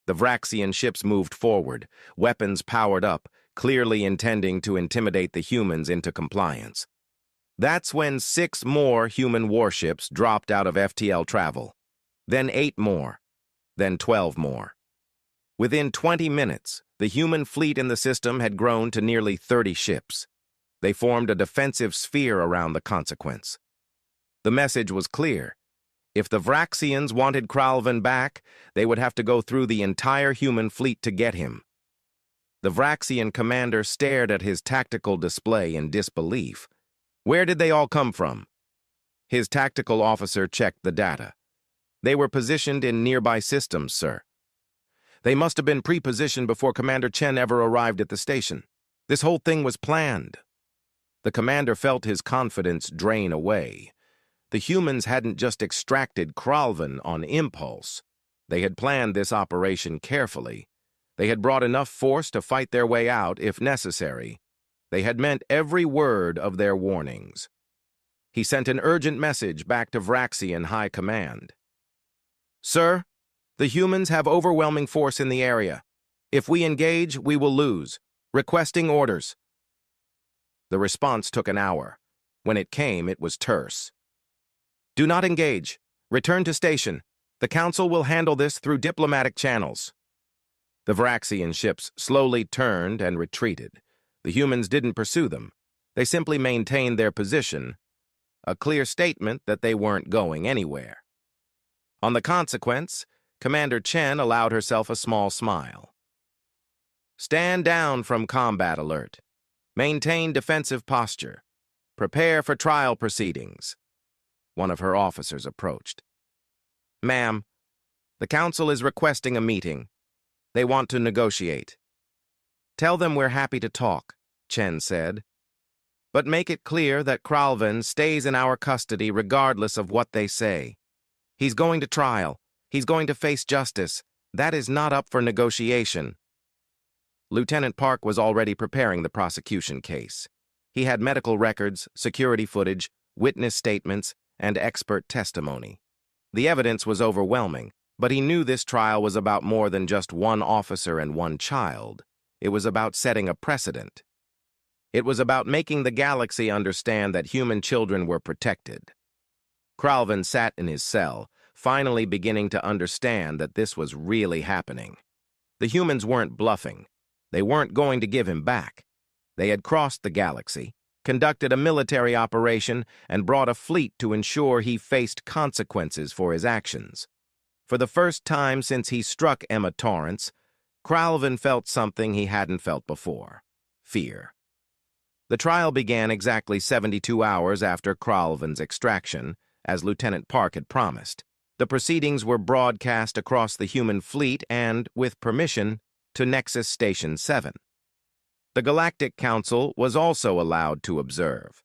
The Vraxian ships moved forward, weapons powered up, clearly intending to intimidate the humans into compliance. That's when 6 more human warships dropped out of FTL travel. Then 8 more. Then 12 more. Within 20 minutes, the human fleet in the system had grown to nearly 30 ships. They formed a defensive sphere around the Consequence. The message was clear. If the Vraxians wanted Kralvin back, they would have to go through the entire human fleet to get him. The Vraxian commander stared at his tactical display in disbelief. Where did they all come from? His tactical officer checked the data. They were positioned in nearby systems, sir. They must have been pre-positioned before Commander Chen ever arrived at the station. This whole thing was planned. The commander felt his confidence drain away. The humans hadn't just extracted Kralvin on impulse. They had planned this operation carefully. They had brought enough force to fight their way out if necessary. They had meant every word of their warnings. He sent an urgent message back to Vraxian High Command. Sir, the humans have overwhelming force in the area. If we engage, we will lose. Requesting orders. The response took an hour. When it came, it was terse. Do not engage. Return to station. The Council will handle this through diplomatic channels. The Vraxian ships slowly turned and retreated. The humans didn't pursue them. They simply maintained their position, a clear statement that they weren't going anywhere. On the Consequence, Commander Chen allowed herself a small smile. Stand down from combat alert. Maintain defensive posture. Prepare for trial proceedings. One of her officers approached. Ma'am, the Council is requesting a meeting. They want to negotiate. Tell them we're happy to talk, Chen said. But make it clear that Kralvin stays in our custody regardless of what they say. He's going to trial. He's going to face justice. That is not up for negotiation. Lieutenant Park was already preparing the prosecution case. He had medical records, security footage, witness statements, and expert testimony. The evidence was overwhelming, but he knew this trial was about more than just one officer and one child. It was about setting a precedent. It was about making the galaxy understand that human children were protected. Kralvin sat in his cell, finally beginning to understand that this was really happening. The humans weren't bluffing. They weren't going to give him back. They had crossed the galaxy, conducted a military operation, and brought a fleet to ensure he faced consequences for his actions. For the first time since he struck Emma Torrance, Kralvin felt something he hadn't felt before: fear. The trial began exactly 72 hours after Kralvin's extraction, as Lieutenant Park had promised. The proceedings were broadcast across the human fleet and, with permission, to Nexus Station 7. The Galactic Council was also allowed to observe.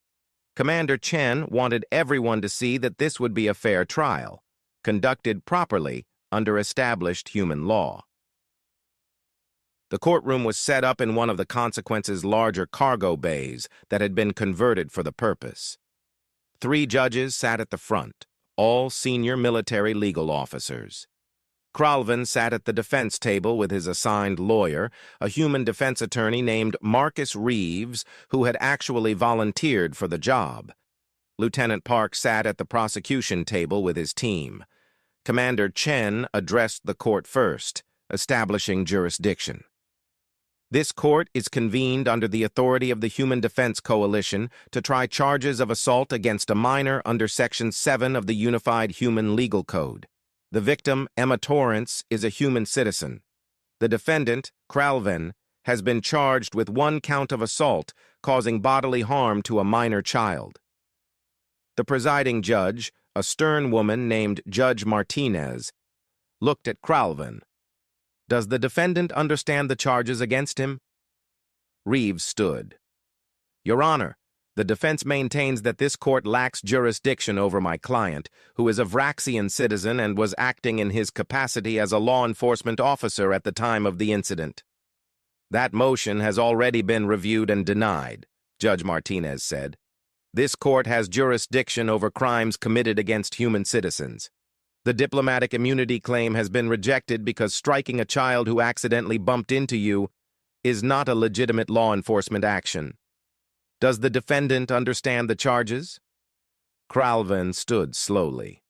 Commander Chen wanted everyone to see that this would be a fair trial, conducted properly under established human law. The courtroom was set up in one of the Consequence's larger cargo bays that had been converted for the purpose. 3 judges sat at the front, all senior military legal officers. Cralvin sat at the defense table with his assigned lawyer, a human defense attorney named Marcus Reeves, who had actually volunteered for the job. Lieutenant Park sat at the prosecution table with his team. Commander Chen addressed the court first, establishing jurisdiction. This court is convened under the authority of the Human Defense Coalition to try charges of assault against a minor under Section 7 of the Unified Human Legal Code. The victim, Emma Torrance, is a human citizen. The defendant, Cralvin, has been charged with 1 count of assault causing bodily harm to a minor child. The presiding judge, a stern woman named Judge Martinez, looked at Cralvin. Does the defendant understand the charges against him? Reeves stood. Your Honor, the defense maintains that this court lacks jurisdiction over my client, who is a Vraxian citizen and was acting in his capacity as a law enforcement officer at the time of the incident. That motion has already been reviewed and denied, Judge Martinez said. This court has jurisdiction over crimes committed against human citizens. The diplomatic immunity claim has been rejected because striking a child who accidentally bumped into you is not a legitimate law enforcement action. Does the defendant understand the charges? Cralvin stood slowly.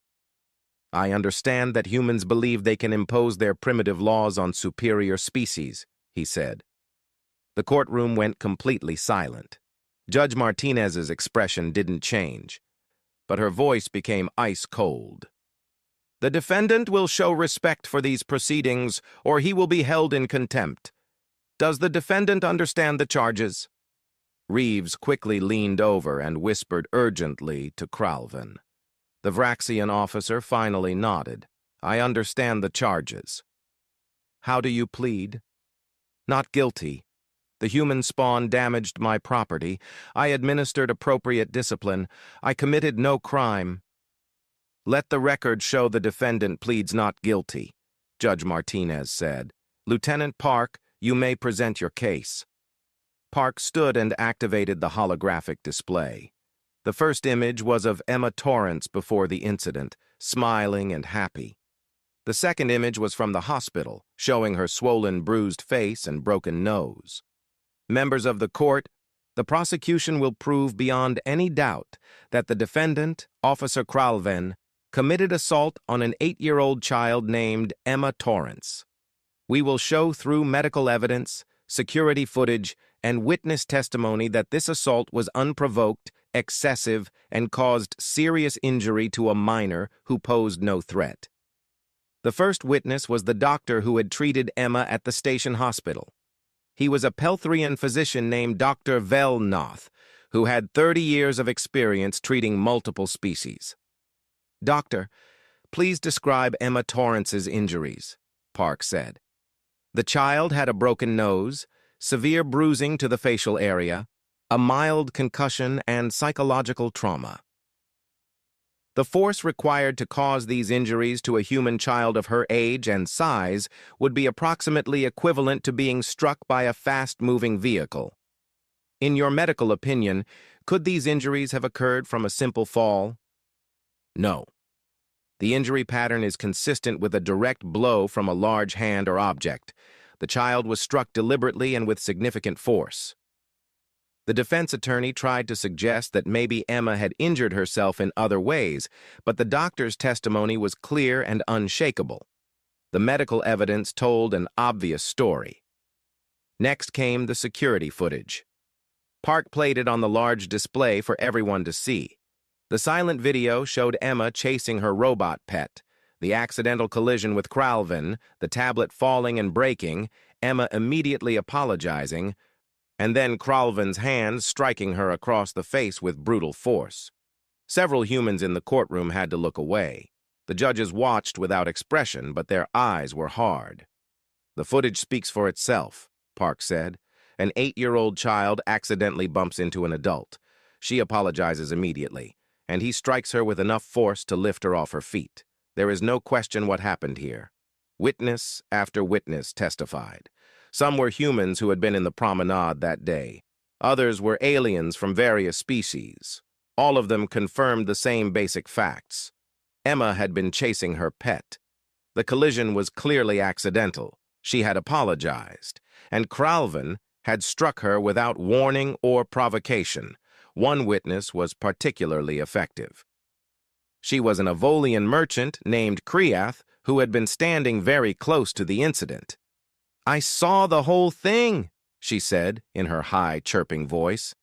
I understand that humans believe they can impose their primitive laws on superior species, he said. The courtroom went completely silent. Judge Martinez's expression didn't change, but her voice became ice-cold. The defendant will show respect for these proceedings, or he will be held in contempt. Does the defendant understand the charges? Reeves quickly leaned over and whispered urgently to Cralvin. The Vraxian officer finally nodded. I understand the charges. How do you plead? Not guilty. The human spawn damaged my property. I administered appropriate discipline. I committed no crime. Let the record show the defendant pleads not guilty, Judge Martinez said. Lieutenant Park, you may present your case. Park stood and activated the holographic display. The first image was of Emma Torrance before the incident, smiling and happy. The second image was from the hospital, showing her swollen, bruised face and broken nose. Members of the court, the prosecution will prove beyond any doubt that the defendant, Officer Cralvin, committed assault on an 8-year-old child named Emma Torrance. We will show through medical evidence, security footage, and witness testimony that this assault was unprovoked, excessive, and caused serious injury to a minor who posed no threat. The first witness was the doctor who had treated Emma at the station hospital. He was a Pelthrian physician named Dr. Velnoth, who had 30 years of experience treating multiple species. Doctor, please describe Emma Torrance's injuries, Park said. The child had a broken nose, severe bruising to the facial area, a mild concussion, and psychological trauma. The force required to cause these injuries to a human child of her age and size would be approximately equivalent to being struck by a fast-moving vehicle. In your medical opinion, could these injuries have occurred from a simple fall? No. The injury pattern is consistent with a direct blow from a large hand or object. The child was struck deliberately and with significant force. The defense attorney tried to suggest that maybe Emma had injured herself in other ways, but the doctor's testimony was clear and unshakable. The medical evidence told an obvious story. Next came the security footage. Park played it on the large display for everyone to see. The silent video showed Emma chasing her robot pet, the accidental collision with Cralvin, the tablet falling and breaking, Emma immediately apologizing, and then Cralvin's hands striking her across the face with brutal force. Several humans in the courtroom had to look away. The judges watched without expression, but their eyes were hard. The footage speaks for itself, Park said. An 8-year-old child accidentally bumps into an adult. She apologizes immediately, and he strikes her with enough force to lift her off her feet. There is no question what happened here. Witness after witness testified. Some were humans who had been in the promenade that day. Others were aliens from various species. All of them confirmed the same basic facts. Emma had been chasing her pet. The collision was clearly accidental. She had apologized, and Cralvin had struck her without warning or provocation. One witness was particularly effective. She was an Avolian merchant named Creath who had been standing very close to the incident. "I saw the whole thing," she said in her high, chirping voice.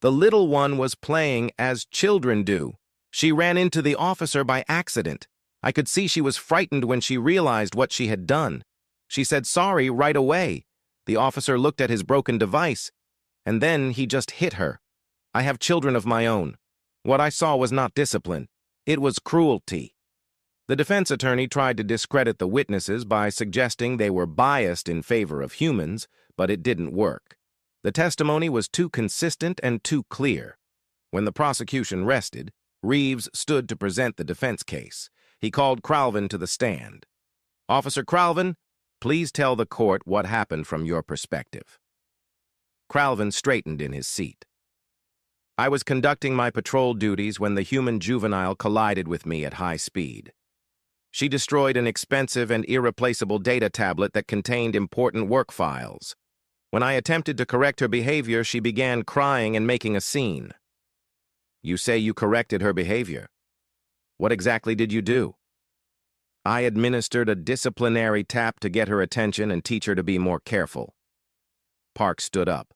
"The little one was playing as children do. She ran into the officer by accident. I could see she was frightened when she realized what she had done. She said sorry right away. The officer looked at his broken device, and then he just hit her. I have children of my own. What I saw was not discipline. It was cruelty." The defense attorney tried to discredit the witnesses by suggesting they were biased in favor of humans, but it didn't work. The testimony was too consistent and too clear. When the prosecution rested, Reeves stood to present the defense case. He called Cralvin to the stand. "Officer Cralvin, please tell the court what happened from your perspective." Cralvin straightened in his seat. "I was conducting my patrol duties when the human juvenile collided with me at high speed. She destroyed an expensive and irreplaceable data tablet that contained important work files. When I attempted to correct her behavior, she began crying and making a scene." "You say you corrected her behavior. What exactly did you do?" "I administered a disciplinary tap to get her attention and teach her to be more careful." Park stood up.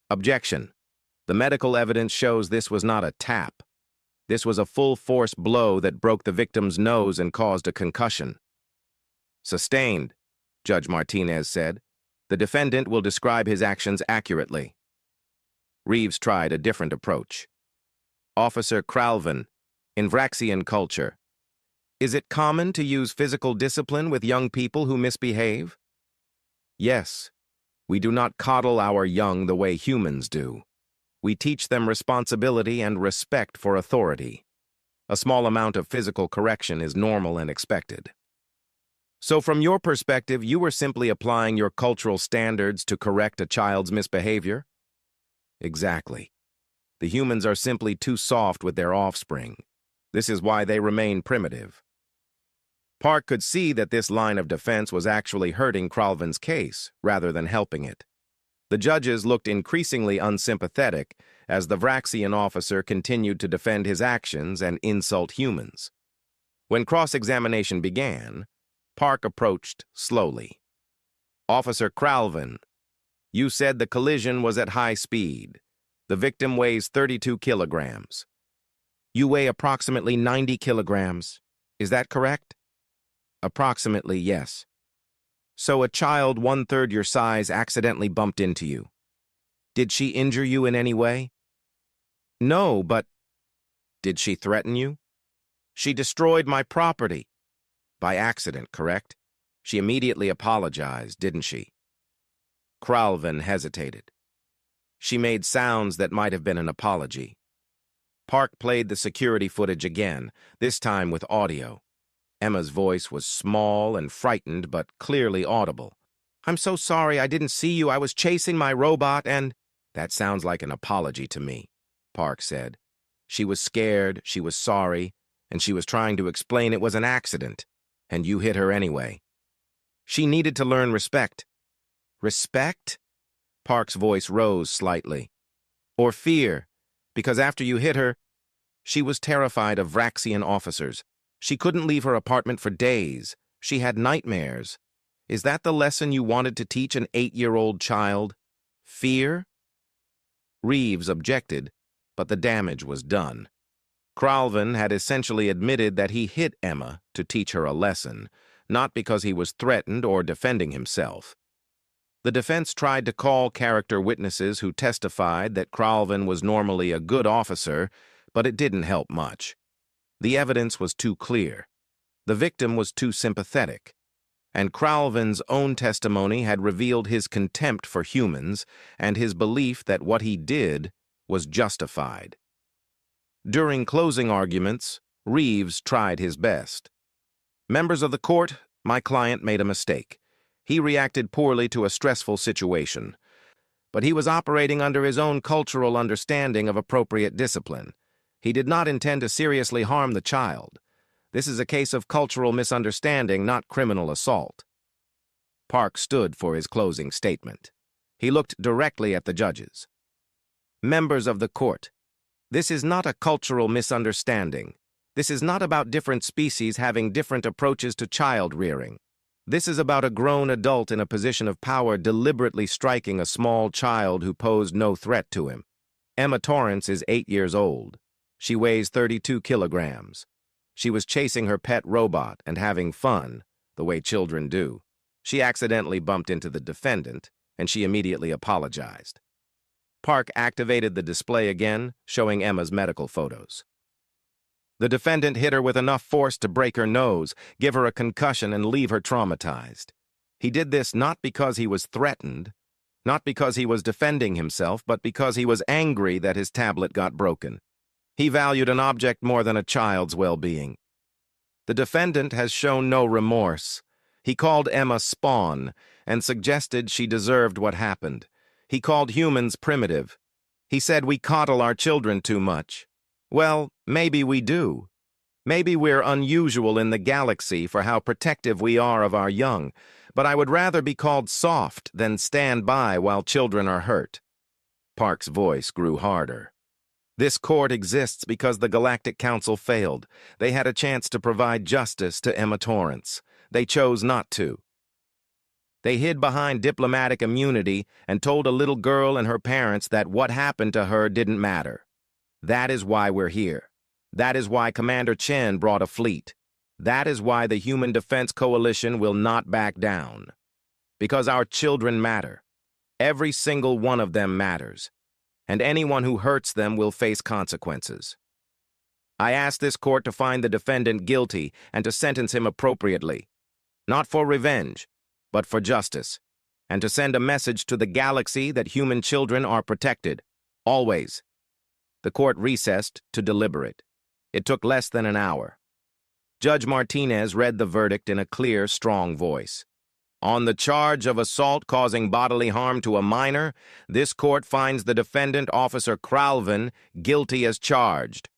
"Objection. The medical evidence shows this was not a tap. This was a full-force blow that broke the victim's nose and caused a concussion." "Sustained," Judge Martinez said. "The defendant will describe his actions accurately." Reeves tried a different approach. "Officer Cralvin, in Vraxian culture, is it common to use physical discipline with young people who misbehave?" "Yes. We do not coddle our young the way humans do. We teach them responsibility and respect for authority. A small amount of physical correction is normal and expected." "So from your perspective, you were simply applying your cultural standards to correct a child's misbehavior?" "Exactly. The humans are simply too soft with their offspring. This is why they remain primitive." Park could see that this line of defense was actually hurting Cralvin's case rather than helping it. The judges looked increasingly unsympathetic as the Vraxian officer continued to defend his actions and insult humans. When cross-examination began, Park approached slowly. "Officer Cralvin, you said the collision was at high speed. The victim weighs 32 kilograms. You weigh approximately 90 kilograms. Is that correct?" "Approximately, yes." "So a child 1/3 your size accidentally bumped into you. Did she injure you in any way?" "No, but..." "Did she threaten you?" "She destroyed my property." "By accident, correct? She immediately apologized, didn't she?" Cralvin hesitated. "She made sounds that might have been an apology." Park played the security footage again, this time with audio. Emma's voice was small and frightened, but clearly audible. "I'm so sorry, I didn't see you. I was chasing my robot and..." "That sounds like an apology to me," Park said. "She was scared, she was sorry, and she was trying to explain it was an accident, and you hit her anyway. She needed to learn respect." "Respect?" Park's voice rose slightly. "Or fear, because after you hit her, she was terrified of Vraxian officers. She couldn't leave her apartment for days. She had nightmares. Is that the lesson you wanted to teach an 8-year-old child? Fear?" Reeves objected, but the damage was done. Cralvin had essentially admitted that he hit Emma to teach her a lesson, not because he was threatened or defending himself. The defense tried to call character witnesses who testified that Cralvin was normally a good officer, but it didn't help much. The evidence was too clear. The victim was too sympathetic. And Cralvin's own testimony had revealed his contempt for humans and his belief that what he did was justified. During closing arguments, Reeves tried his best. "Members of the court, my client made a mistake. He reacted poorly to a stressful situation. But he was operating under his own cultural understanding of appropriate discipline. He did not intend to seriously harm the child. This is a case of cultural misunderstanding, not criminal assault. Park stood for his closing statement. He looked directly at the judges. Members of the court, this is not a cultural misunderstanding. This is not about different species having different approaches to child rearing. This is about a grown adult in a position of power deliberately striking a small child who posed no threat to him. Emma Torrance is 8 years old. She weighs 32 kilograms. She was chasing her pet robot and having fun, the way children do. She accidentally bumped into the defendant, and she immediately apologized. Park activated the display again, showing Emma's medical photos. The defendant hit her with enough force to break her nose, give her a concussion, and leave her traumatized. He did this not because he was threatened, not because he was defending himself, but because he was angry that his tablet got broken. He valued an object more than a child's well-being. The defendant has shown no remorse. He called Emma spawn and suggested she deserved what happened. He called humans primitive. He said we coddle our children too much. Well, maybe we do. Maybe we're unusual in the galaxy for how protective we are of our young, but I would rather be called soft than stand by while children are hurt. Park's voice grew harder. This court exists because the Galactic Council failed. They had a chance to provide justice to Emma Torrance. They chose not to. They hid behind diplomatic immunity and told a little girl and her parents that what happened to her didn't matter. That is why we're here. That is why Commander Chen brought a fleet. That is why the Human Defense Coalition will not back down. Because our children matter. Every single one of them matters. And anyone who hurts them will face consequences. I ask this court to find the defendant guilty and to sentence him appropriately. Not for revenge, but for justice, and to send a message to the galaxy that human children are protected, always. The court recessed to deliberate. It took less than an hour. Judge Martinez read the verdict in a clear, strong voice. On the charge of assault causing bodily harm to a minor, this court finds the defendant, Officer Cralvin, guilty as charged.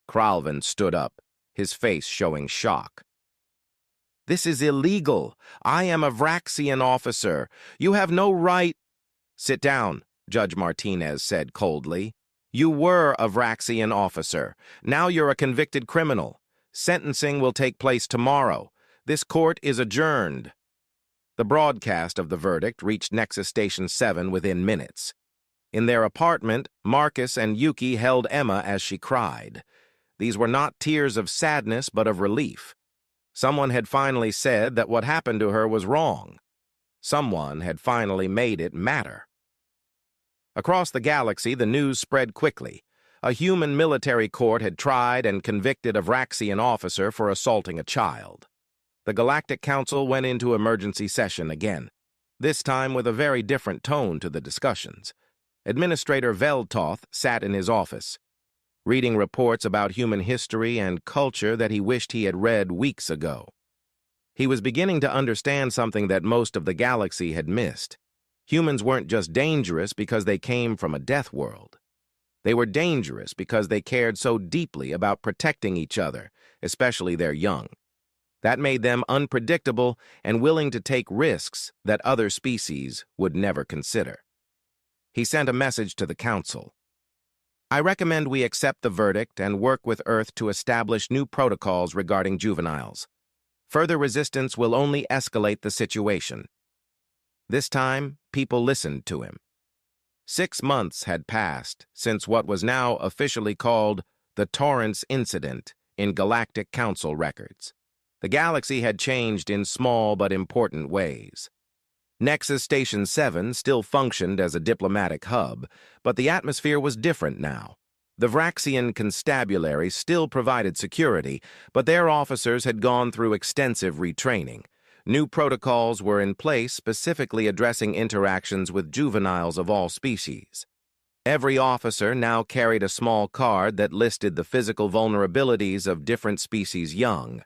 Cralvin stood up, his face showing shock. This is illegal. I am a Vraxian officer. You have no right— Sit down, Judge Martinez said coldly. You were a Vraxian officer. Now you're a convicted criminal. Sentencing will take place tomorrow. This court is adjourned. The broadcast of the verdict reached Nexus Station 7 within minutes. In their apartment, Marcus and Yuki held Emma as she cried. These were not tears of sadness, but of relief. Someone had finally said that what happened to her was wrong. Someone had finally made it matter. Across the galaxy, the news spread quickly. A human military court had tried and convicted a Vraxian officer for assaulting a child. The Galactic Council went into emergency session again, this time with a very different tone to the discussions. Administrator Veltoth sat in his office, reading reports about human history and culture that he wished he had read weeks ago. He was beginning to understand something that most of the galaxy had missed. Humans weren't just dangerous because they came from a death world. They were dangerous because they cared so deeply about protecting each other, especially their young. That made them unpredictable and willing to take risks that other species would never consider. He sent a message to the Council. I recommend we accept the verdict and work with Earth to establish new protocols regarding juveniles. Further resistance will only escalate the situation. This time, people listened to him. 6 months had passed since what was now officially called the Torrance Incident in Galactic Council records. The galaxy had changed in small but important ways. Nexus Station 7 still functioned as a diplomatic hub, but the atmosphere was different now. The Vraxian constabulary still provided security, but their officers had gone through extensive retraining. New protocols were in place specifically addressing interactions with juveniles of all species. Every officer now carried a small card that listed the physical vulnerabilities of different species young.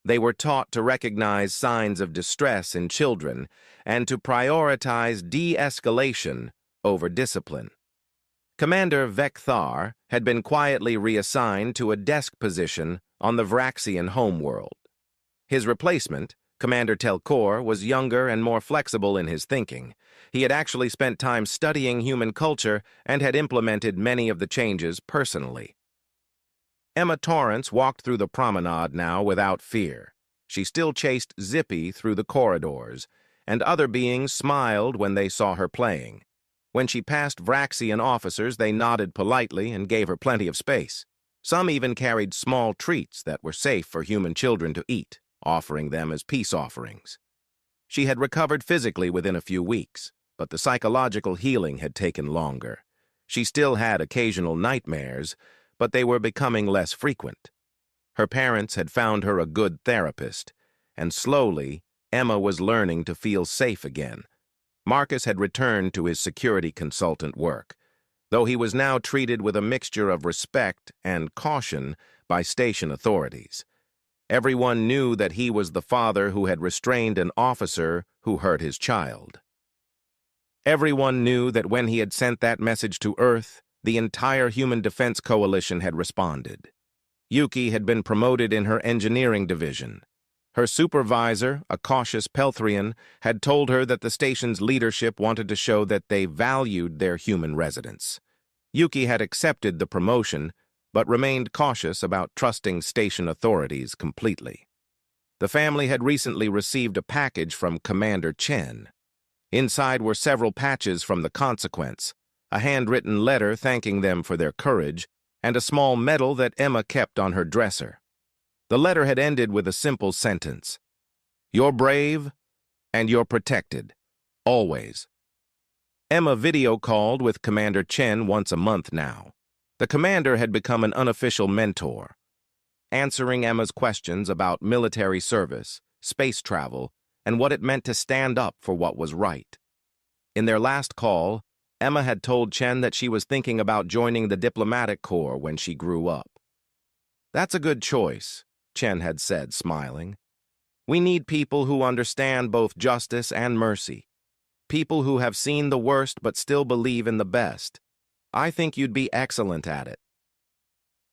They were taught to recognize signs of distress in children and to prioritize de-escalation over discipline. Commander Vekthar had been quietly reassigned to a desk position on the Vraxian homeworld. His replacement, Commander Telcor, was younger and more flexible in his thinking. He had actually spent time studying human culture and had implemented many of the changes personally. Emma Torrance walked through the promenade now without fear. She still chased Zippy through the corridors, and other beings smiled when they saw her playing. When she passed Vraxian officers, they nodded politely and gave her plenty of space. Some even carried small treats that were safe for human children to eat, offering them as peace offerings. She had recovered physically within a few weeks, but the psychological healing had taken longer. She still had occasional nightmares, but they were becoming less frequent. Her parents had found her a good therapist, and slowly, Emma was learning to feel safe again. Marcus had returned to his security consultant work, though he was now treated with a mixture of respect and caution by station authorities. Everyone knew that he was the father who had restrained an officer who hurt his child. Everyone knew that when he had sent that message to Earth, the entire Human Defense Coalition had responded. Yuki had been promoted in her engineering division. Her supervisor, a cautious Pelthrian, had told her that the station's leadership wanted to show that they valued their human residents. Yuki had accepted the promotion, but remained cautious about trusting station authorities completely. The family had recently received a package from Commander Chen. Inside were several patches from the Consequence, a handwritten letter thanking them for their courage, and a small medal that Emma kept on her dresser. The letter had ended with a simple sentence: "You're brave, and you're protected, always." Emma video-called with Commander Chen once a month now. The commander had become an unofficial mentor, answering Emma's questions about military service, space travel, and what it meant to stand up for what was right. In their last call, Emma had told Chen that she was thinking about joining the diplomatic corps when she grew up. "That's a good choice," Chen had said, smiling. "We need people who understand both justice and mercy. People who have seen the worst but still believe in the best. I think you'd be excellent at it."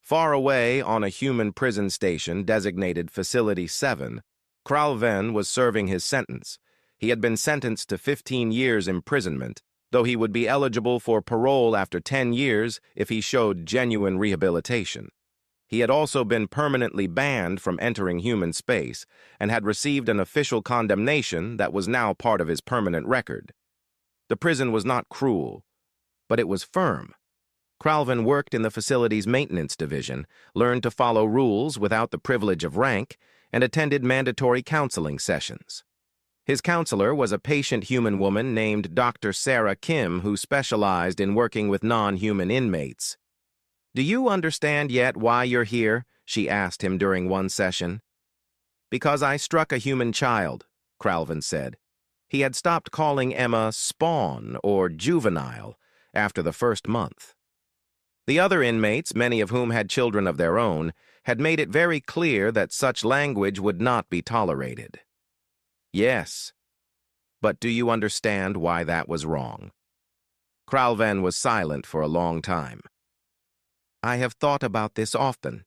Far away on a human prison station designated Facility 7, Cralven was serving his sentence. He had been sentenced to 15 years imprisonment, though he would be eligible for parole after 10 years if he showed genuine rehabilitation. He had also been permanently banned from entering human space and had received an official condemnation that was now part of his permanent record. The prison was not cruel, but it was firm. Cralven worked in the facility's maintenance division, learned to follow rules without the privilege of rank, and attended mandatory counseling sessions. His counselor was a patient human woman named Dr. Sarah Kim, who specialized in working with non-human inmates. "Do you understand yet why you're here?" she asked him during one session. "Because I struck a human child," Cralven said. He had stopped calling Emma spawn or juvenile after the first month. The other inmates, many of whom had children of their own, had made it very clear that such language would not be tolerated. "Yes, but do you understand why that was wrong?" Cralven was silent for a long time. "I have thought about this often.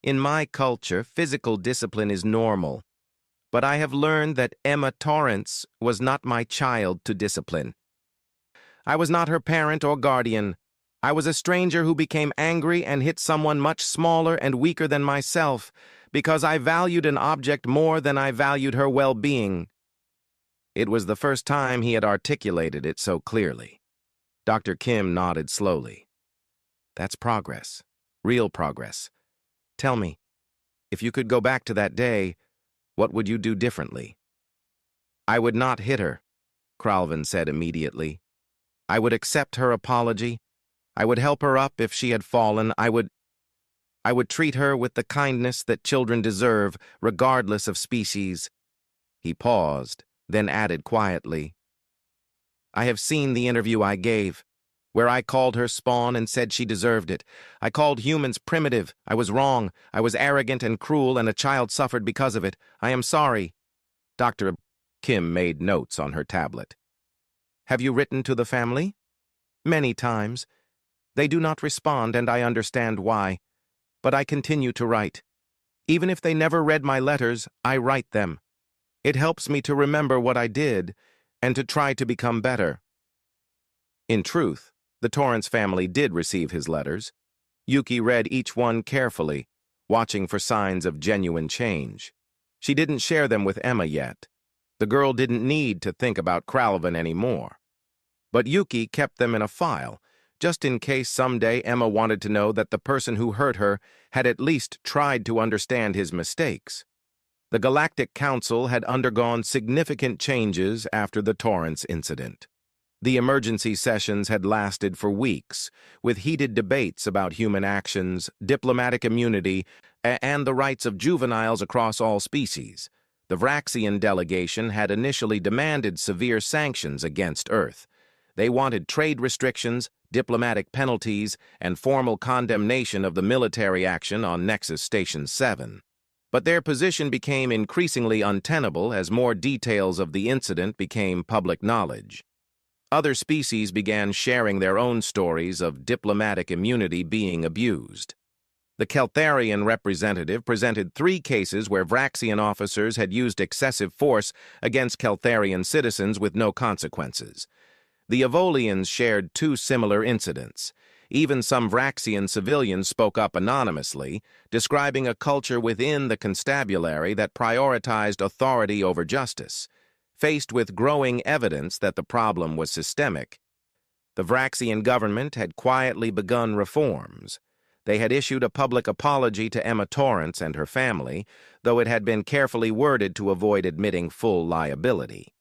In my culture, physical discipline is normal, but I have learned that Emma Torrance was not my child to discipline. I was not her parent or guardian. I was a stranger who became angry and hit someone much smaller and weaker than myself because I valued an object more than I valued her well-being." It was the first time he had articulated it so clearly. Dr. Kim nodded slowly. "That's progress. Real progress. Tell me, if you could go back to that day, what would you do differently?" "I would not hit her," Cralven said immediately. "I would accept her apology. I would help her up if she had fallen. I would treat her with the kindness that children deserve, regardless of species." He paused, then added quietly, "I have seen the interview I gave, where I called her spawn and said she deserved it. I called humans primitive. I was wrong. I was arrogant and cruel, and a child suffered because of it. I am sorry." Dr. Kim made notes on her tablet. "Have you written to the family?" "Many times. They do not respond, and I understand why. But I continue to write. Even if they never read my letters, I write them. It helps me to remember what I did and to try to become better." In truth, the Torrance family did receive his letters. Yuki read each one carefully, watching for signs of genuine change. She didn't share them with Emma yet. The girl didn't need to think about Kralvin anymore. But Yuki kept them in a file, just in case someday Emma wanted to know that the person who hurt her had at least tried to understand his mistakes. The Galactic Council had undergone significant changes after the Torrance incident. The emergency sessions had lasted for weeks, with heated debates about human actions, diplomatic immunity, and the rights of juveniles across all species. The Vraxian delegation had initially demanded severe sanctions against Earth. They wanted trade restrictions, diplomatic penalties, and formal condemnation of the military action on Nexus Station 7. But their position became increasingly untenable as more details of the incident became public knowledge. Other species began sharing their own stories of diplomatic immunity being abused. The Keltharian representative presented 3 cases where Vraxian officers had used excessive force against Keltharian citizens with no consequences. The Evolians shared 2 similar incidents. Even some Vraxian civilians spoke up anonymously, describing a culture within the constabulary that prioritized authority over justice. Faced with growing evidence that the problem was systemic, the Vraxian government had quietly begun reforms. They had issued a public apology to Emma Torrance and her family, though it had been carefully worded to avoid admitting full liability.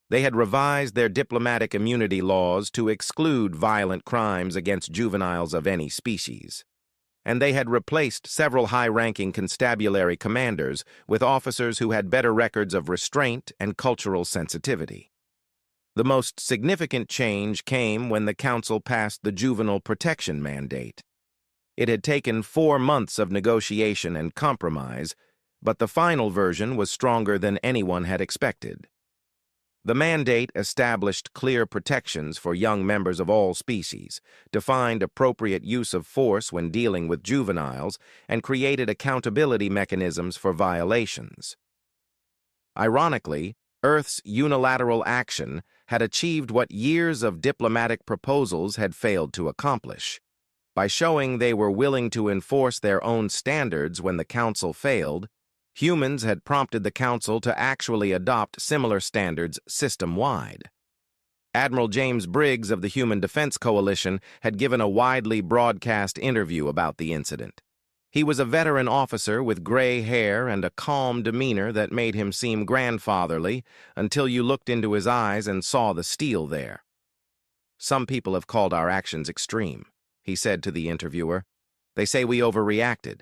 They had revised their diplomatic immunity laws to exclude violent crimes against juveniles of any species. And they had replaced several high-ranking constabulary commanders with officers who had better records of restraint and cultural sensitivity. The most significant change came when the Council passed the Juvenile Protection Mandate. It had taken 4 months of negotiation and compromise, but the final version was stronger than anyone had expected. The mandate established clear protections for young members of all species, defined appropriate use of force when dealing with juveniles, and created accountability mechanisms for violations. Ironically, Earth's unilateral action had achieved what years of diplomatic proposals had failed to accomplish. By showing they were willing to enforce their own standards when the Council failed, humans had prompted the Council to actually adopt similar standards system-wide. Admiral James Briggs of the Human Defense Coalition had given a widely broadcast interview about the incident. He was a veteran officer with gray hair and a calm demeanor that made him seem grandfatherly until you looked into his eyes and saw the steel there. "Some people have called our actions extreme," he said to the interviewer. "They say we overreacted.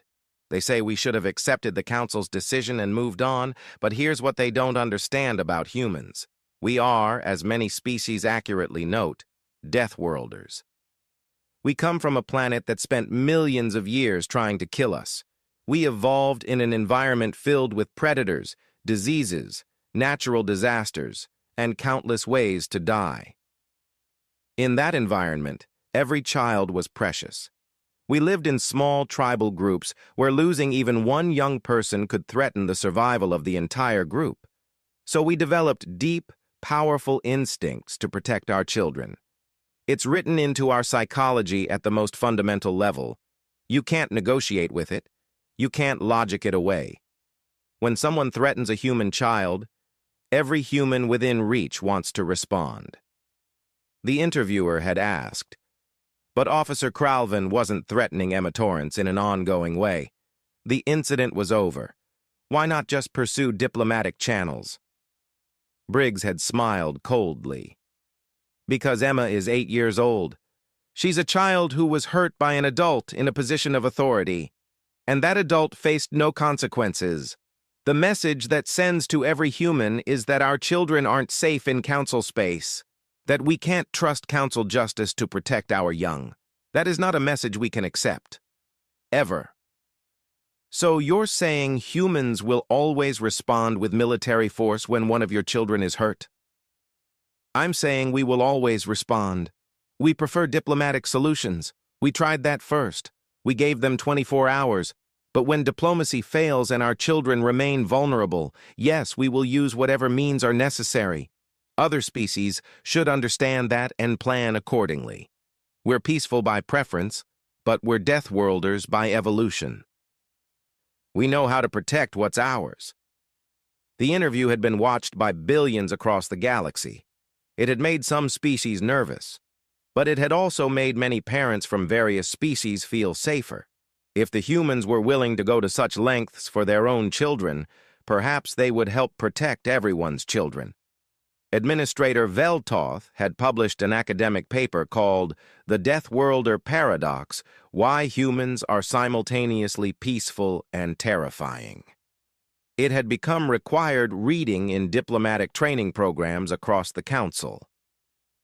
They say we should have accepted the Council's decision and moved on, but here's what they don't understand about humans. We are, as many species accurately note, Deathworlders. We come from a planet that spent millions of years trying to kill us. We evolved in an environment filled with predators, diseases, natural disasters, and countless ways to die. In that environment, every child was precious. We lived in small tribal groups where losing even one young person could threaten the survival of the entire group. So we developed deep, powerful instincts to protect our children. It's written into our psychology at the most fundamental level. You can't negotiate with it. You can't logic it away. When someone threatens a human child, every human within reach wants to respond." The interviewer had asked, "But Officer Kralvin wasn't threatening Emma Torrance in an ongoing way. The incident was over. Why not just pursue diplomatic channels?" Briggs had smiled coldly. "Because Emma is 8 years old. She's a child who was hurt by an adult in a position of authority, and that adult faced no consequences. The message that sends to every human is that our children aren't safe in Council space, that we can't trust Council justice to protect our young. That is not a message we can accept. Ever." "So you're saying humans will always respond with military force when one of your children is hurt?" "I'm saying we will always respond. We prefer diplomatic solutions. We tried that first. We gave them 24 hours, But when diplomacy fails and our children remain vulnerable, yes, we will use whatever means are necessary. Other species should understand that and plan accordingly. We're peaceful by preference, but we're death worlders by evolution. We know how to protect what's ours. The interview had been watched by billions across the galaxy. It had made some species nervous, but it had also made many parents from various species feel safer. If the humans were willing to go to such lengths for their own children, perhaps they would help protect everyone's children. Administrator Veltoth had published an academic paper called The Death Worlder Paradox: Why Humans Are Simultaneously Peaceful and Terrifying. It had become required reading in diplomatic training programs across the Council.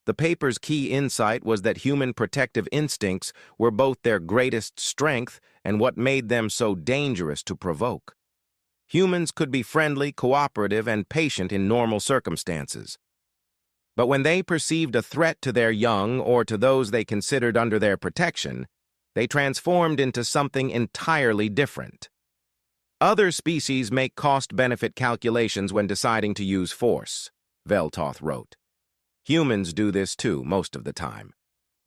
The paper's key insight was that human protective instincts were both their greatest strength and what made them so dangerous to provoke. Humans could be friendly, cooperative, and patient in normal circumstances. But when they perceived a threat to their young or to those they considered under their protection, they transformed into something entirely different. Other species make cost-benefit calculations when deciding to use force, Veltoth wrote. Humans do this too, most of the time.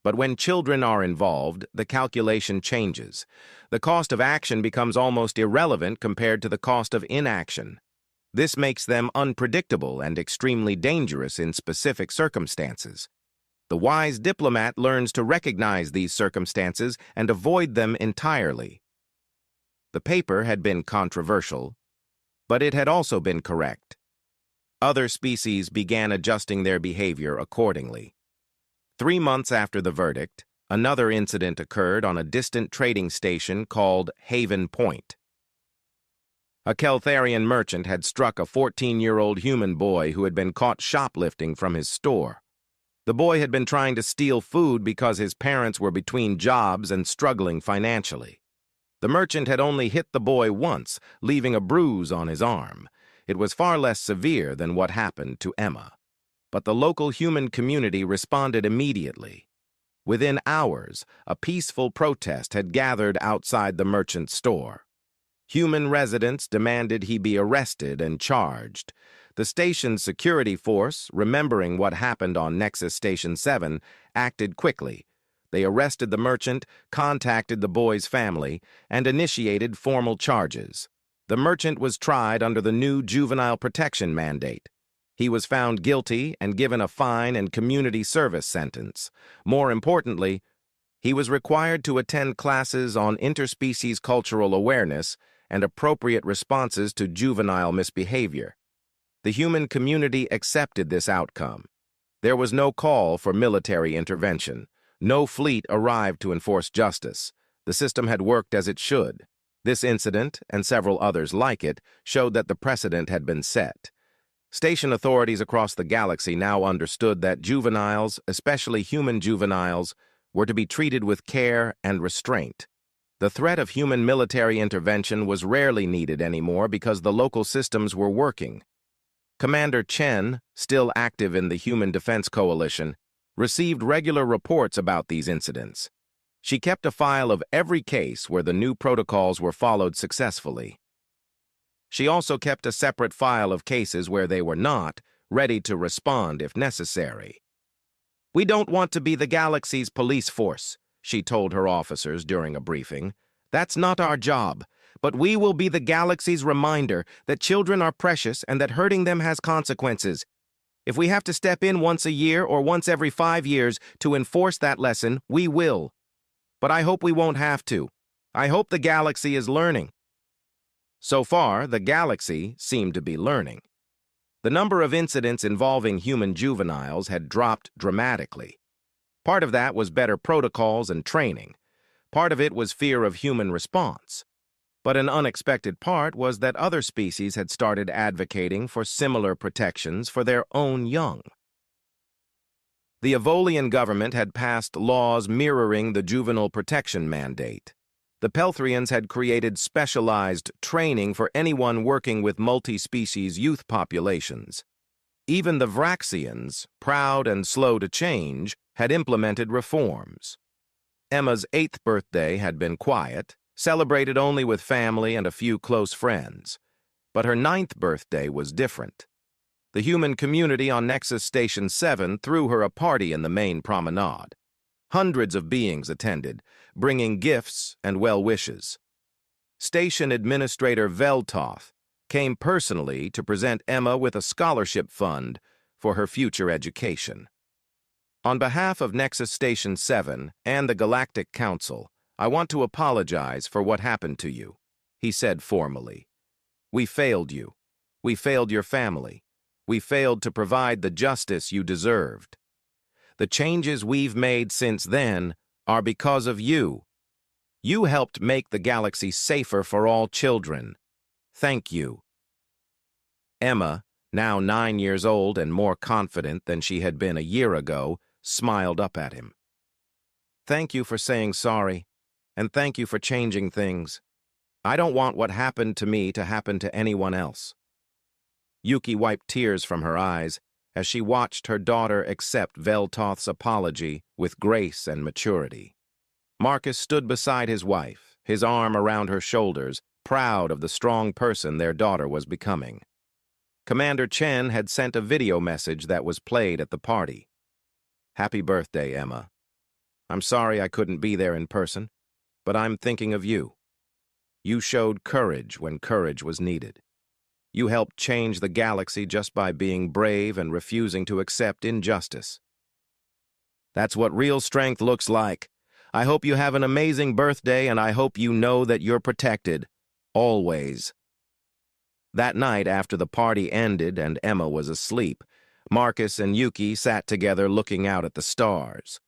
But when children are involved, the calculation changes. The cost of action becomes almost irrelevant compared to the cost of inaction. This makes them unpredictable and extremely dangerous in specific circumstances. The wise diplomat learns to recognize these circumstances and avoid them entirely. The paper had been controversial, but it had also been correct. Other species began adjusting their behavior accordingly. 3 months after the verdict, another incident occurred on a distant trading station called Haven Point. A Keltharian merchant had struck a 14-year-old human boy who had been caught shoplifting from his store. The boy had been trying to steal food because his parents were between jobs and struggling financially. The merchant had only hit the boy once, leaving a bruise on his arm. It was far less severe than what happened to Emma. But the local human community responded immediately. Within hours, a peaceful protest had gathered outside the merchant's store. Human residents demanded he be arrested and charged. The station's security force, remembering what happened on Nexus Station 7, acted quickly. They arrested the merchant, contacted the boy's family, and initiated formal charges. The merchant was tried under the new juvenile protection mandate. He was found guilty and given a fine and community service sentence. More importantly, he was required to attend classes on interspecies cultural awareness and appropriate responses to juvenile misbehavior. The human community accepted this outcome. There was no call for military intervention. No fleet arrived to enforce justice. The system had worked as it should. This incident, and several others like it, showed that the precedent had been set. Station authorities across the galaxy now understood that juveniles, especially human juveniles, were to be treated with care and restraint. The threat of human military intervention was rarely needed anymore because the local systems were working. Commander Chen, still active in the Human Defense Coalition, received regular reports about these incidents. She kept a file of every case where the new protocols were followed successfully. She also kept a separate file of cases where they were not, ready to respond if necessary. "We don't want to be the galaxy's police force," she told her officers during a briefing. "That's not our job, but we will be the galaxy's reminder that children are precious and that hurting them has consequences. If we have to step in once a year or once every 5 years to enforce that lesson, we will. But I hope we won't have to. I hope the galaxy is learning." So far, the galaxy seemed to be learning. The number of incidents involving human juveniles had dropped dramatically. Part of that was better protocols and training. Part of it was fear of human response. But an unexpected part was that other species had started advocating for similar protections for their own young. The Evolian government had passed laws mirroring the juvenile protection mandate. The Pelthrians had created specialized training for anyone working with multi-species youth populations. Even the Vraxians, proud and slow to change, had implemented reforms. Emma's 8th birthday had been quiet, celebrated only with family and a few close friends. But her 9th birthday was different. The human community on Nexus Station 7 threw her a party in the main promenade. Hundreds of beings attended, bringing gifts and well wishes. Station Administrator Veltoth came personally to present Emma with a scholarship fund for her future education. On behalf of Nexus Station 7 and the Galactic Council, I want to apologize for what happened to you, he said formally. We failed you. We failed your family. We failed to provide the justice you deserved. The changes we've made since then are because of you. You helped make the galaxy safer for all children. Thank you. Emma, now 9 years old and more confident than she had been a year ago, smiled up at him. Thank you for saying sorry, and thank you for changing things. I don't want what happened to me to happen to anyone else. Yuki wiped tears from her eyes as she watched her daughter accept Veltoth's apology with grace and maturity. Marcus stood beside his wife, his arm around her shoulders, proud of the strong person their daughter was becoming. Commander Chen had sent a video message that was played at the party. Happy birthday, Emma. I'm sorry I couldn't be there in person, but I'm thinking of you. You showed courage when courage was needed. You helped change the galaxy just by being brave and refusing to accept injustice. That's what real strength looks like. I hope you have an amazing birthday, and I hope you know that you're protected. Always. That night, after the party ended and Emma was asleep, Marcus and Yuki sat together looking out at the stars.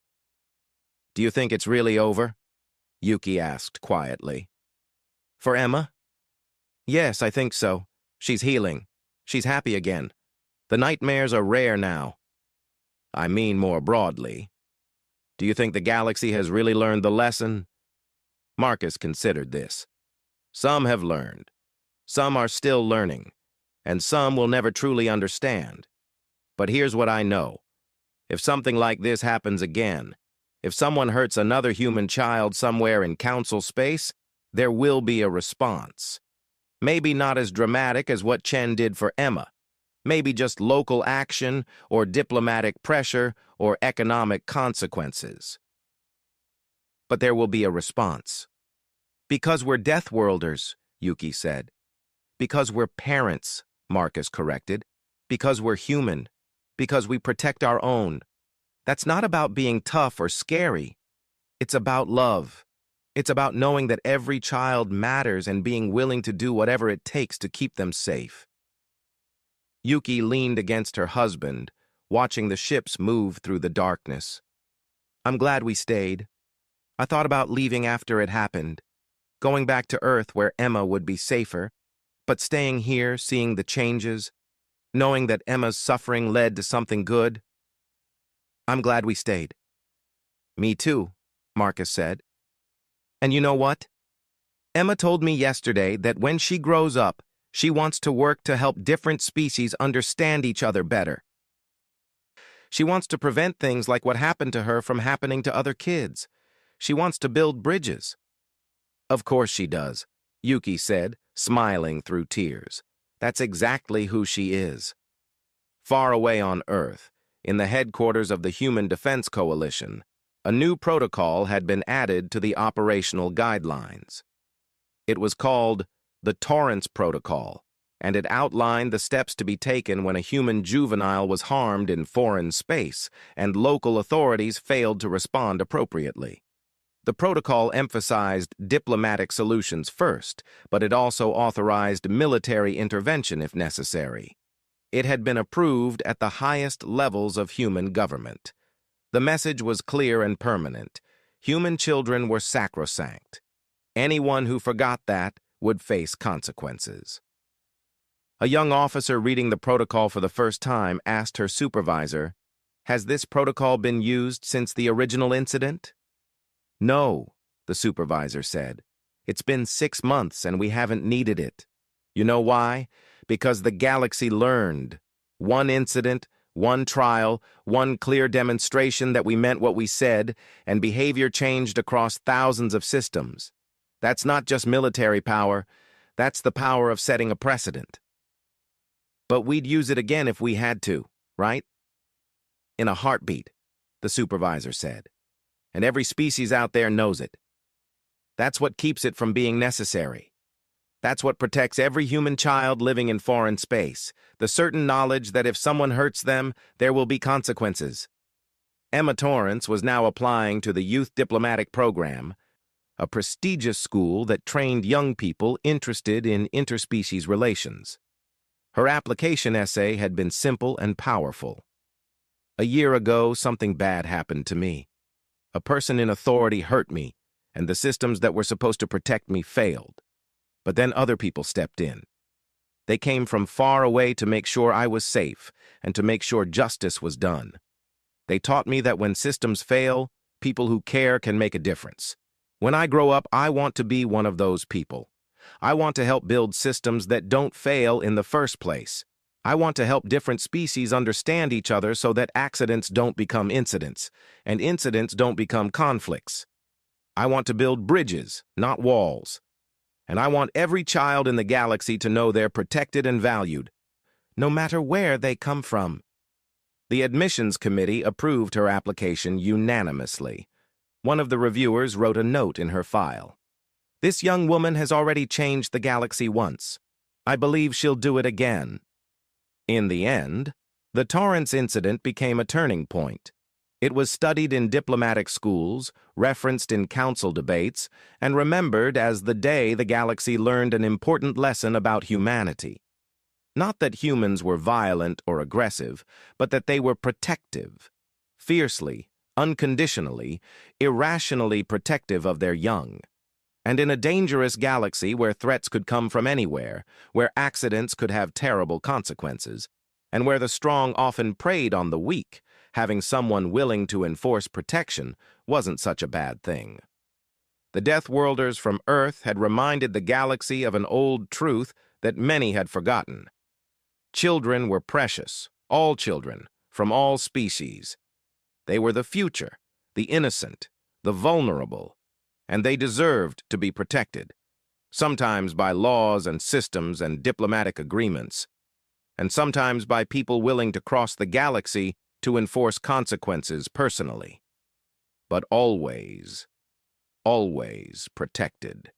Do you think it's really over? Yuki asked quietly. For Emma? Yes, I think so. She's healing. She's happy again. The nightmares are rare now. I mean more broadly. Do you think the galaxy has really learned the lesson? Marcus considered this. Some have learned. Some are still learning. And some will never truly understand. But here's what I know. If something like this happens again, if someone hurts another human child somewhere in council space, there will be a response. Maybe not as dramatic as what Chen did for Emma. Maybe just local action or diplomatic pressure or economic consequences. But there will be a response. Because we're Deathworlders, Yuki said. Because we're parents, Marcus corrected. Because we're human. Because we protect our own. That's not about being tough or scary. It's about love. It's about knowing that every child matters and being willing to do whatever it takes to keep them safe. Yuki leaned against her husband, watching the ships move through the darkness. I'm glad we stayed. I thought about leaving after it happened, going back to Earth where Emma would be safer, but staying here, seeing the changes, knowing that Emma's suffering led to something good. I'm glad we stayed. Me too, Marcus said. And you know what? Emma told me yesterday that when she grows up, she wants to work to help different species understand each other better. She wants to prevent things like what happened to her from happening to other kids. She wants to build bridges. Of course she does, Yuki said, smiling through tears. That's exactly who she is. Far away on Earth, in the headquarters of the Human Defense Coalition, a new protocol had been added to the operational guidelines. It was called the Torrance Protocol, and it outlined the steps to be taken when a human juvenile was harmed in foreign space and local authorities failed to respond appropriately. The protocol emphasized diplomatic solutions first, but it also authorized military intervention if necessary. It had been approved at the highest levels of human government. The message was clear and permanent. Human children were sacrosanct. Anyone who forgot that would face consequences. A young officer reading the protocol for the first time asked her supervisor, "Has this protocol been used since the original incident?" "No," the supervisor said. "It's been 6 months and we haven't needed it. You know why? Because the galaxy learned. One incident, one trial, one clear demonstration that we meant what we said, and behavior changed across thousands of systems. That's not just military power, that's the power of setting a precedent. But we'd use it again if we had to, right? In a heartbeat, the supervisor said. And every species out there knows it. That's what keeps it from being necessary. That's what protects every human child living in foreign space, the certain knowledge that if someone hurts them, there will be consequences. Emma Torrance was now applying to the Youth Diplomatic Program, a prestigious school that trained young people interested in interspecies relations. Her application essay had been simple and powerful. A year ago, something bad happened to me. A person in authority hurt me, and the systems that were supposed to protect me failed. But then other people stepped in. They came from far away to make sure I was safe and to make sure justice was done. They taught me that when systems fail, people who care can make a difference. When I grow up, I want to be one of those people. I want to help build systems that don't fail in the first place. I want to help different species understand each other so that accidents don't become incidents, and incidents don't become conflicts. I want to build bridges, not walls. And I want every child in the galaxy to know they're protected and valued, no matter where they come from. The admissions committee approved her application unanimously. One of the reviewers wrote a note in her file. This young woman has already changed the galaxy once. I believe she'll do it again. In the end, the Torrance incident became a turning point. It was studied in diplomatic schools, referenced in council debates, and remembered as the day the galaxy learned an important lesson about humanity. Not that humans were violent or aggressive, but that they were protective, fiercely, unconditionally, irrationally protective of their young. And in a dangerous galaxy where threats could come from anywhere, where accidents could have terrible consequences, and where the strong often preyed on the weak, having someone willing to enforce protection wasn't such a bad thing. The Death Worlders from Earth had reminded the galaxy of an old truth that many had forgotten. Children were precious, all children, from all species. They were the future, the innocent, the vulnerable, and they deserved to be protected, sometimes by laws and systems and diplomatic agreements, and sometimes by people willing to cross the galaxy to enforce consequences personally. But always, always protected.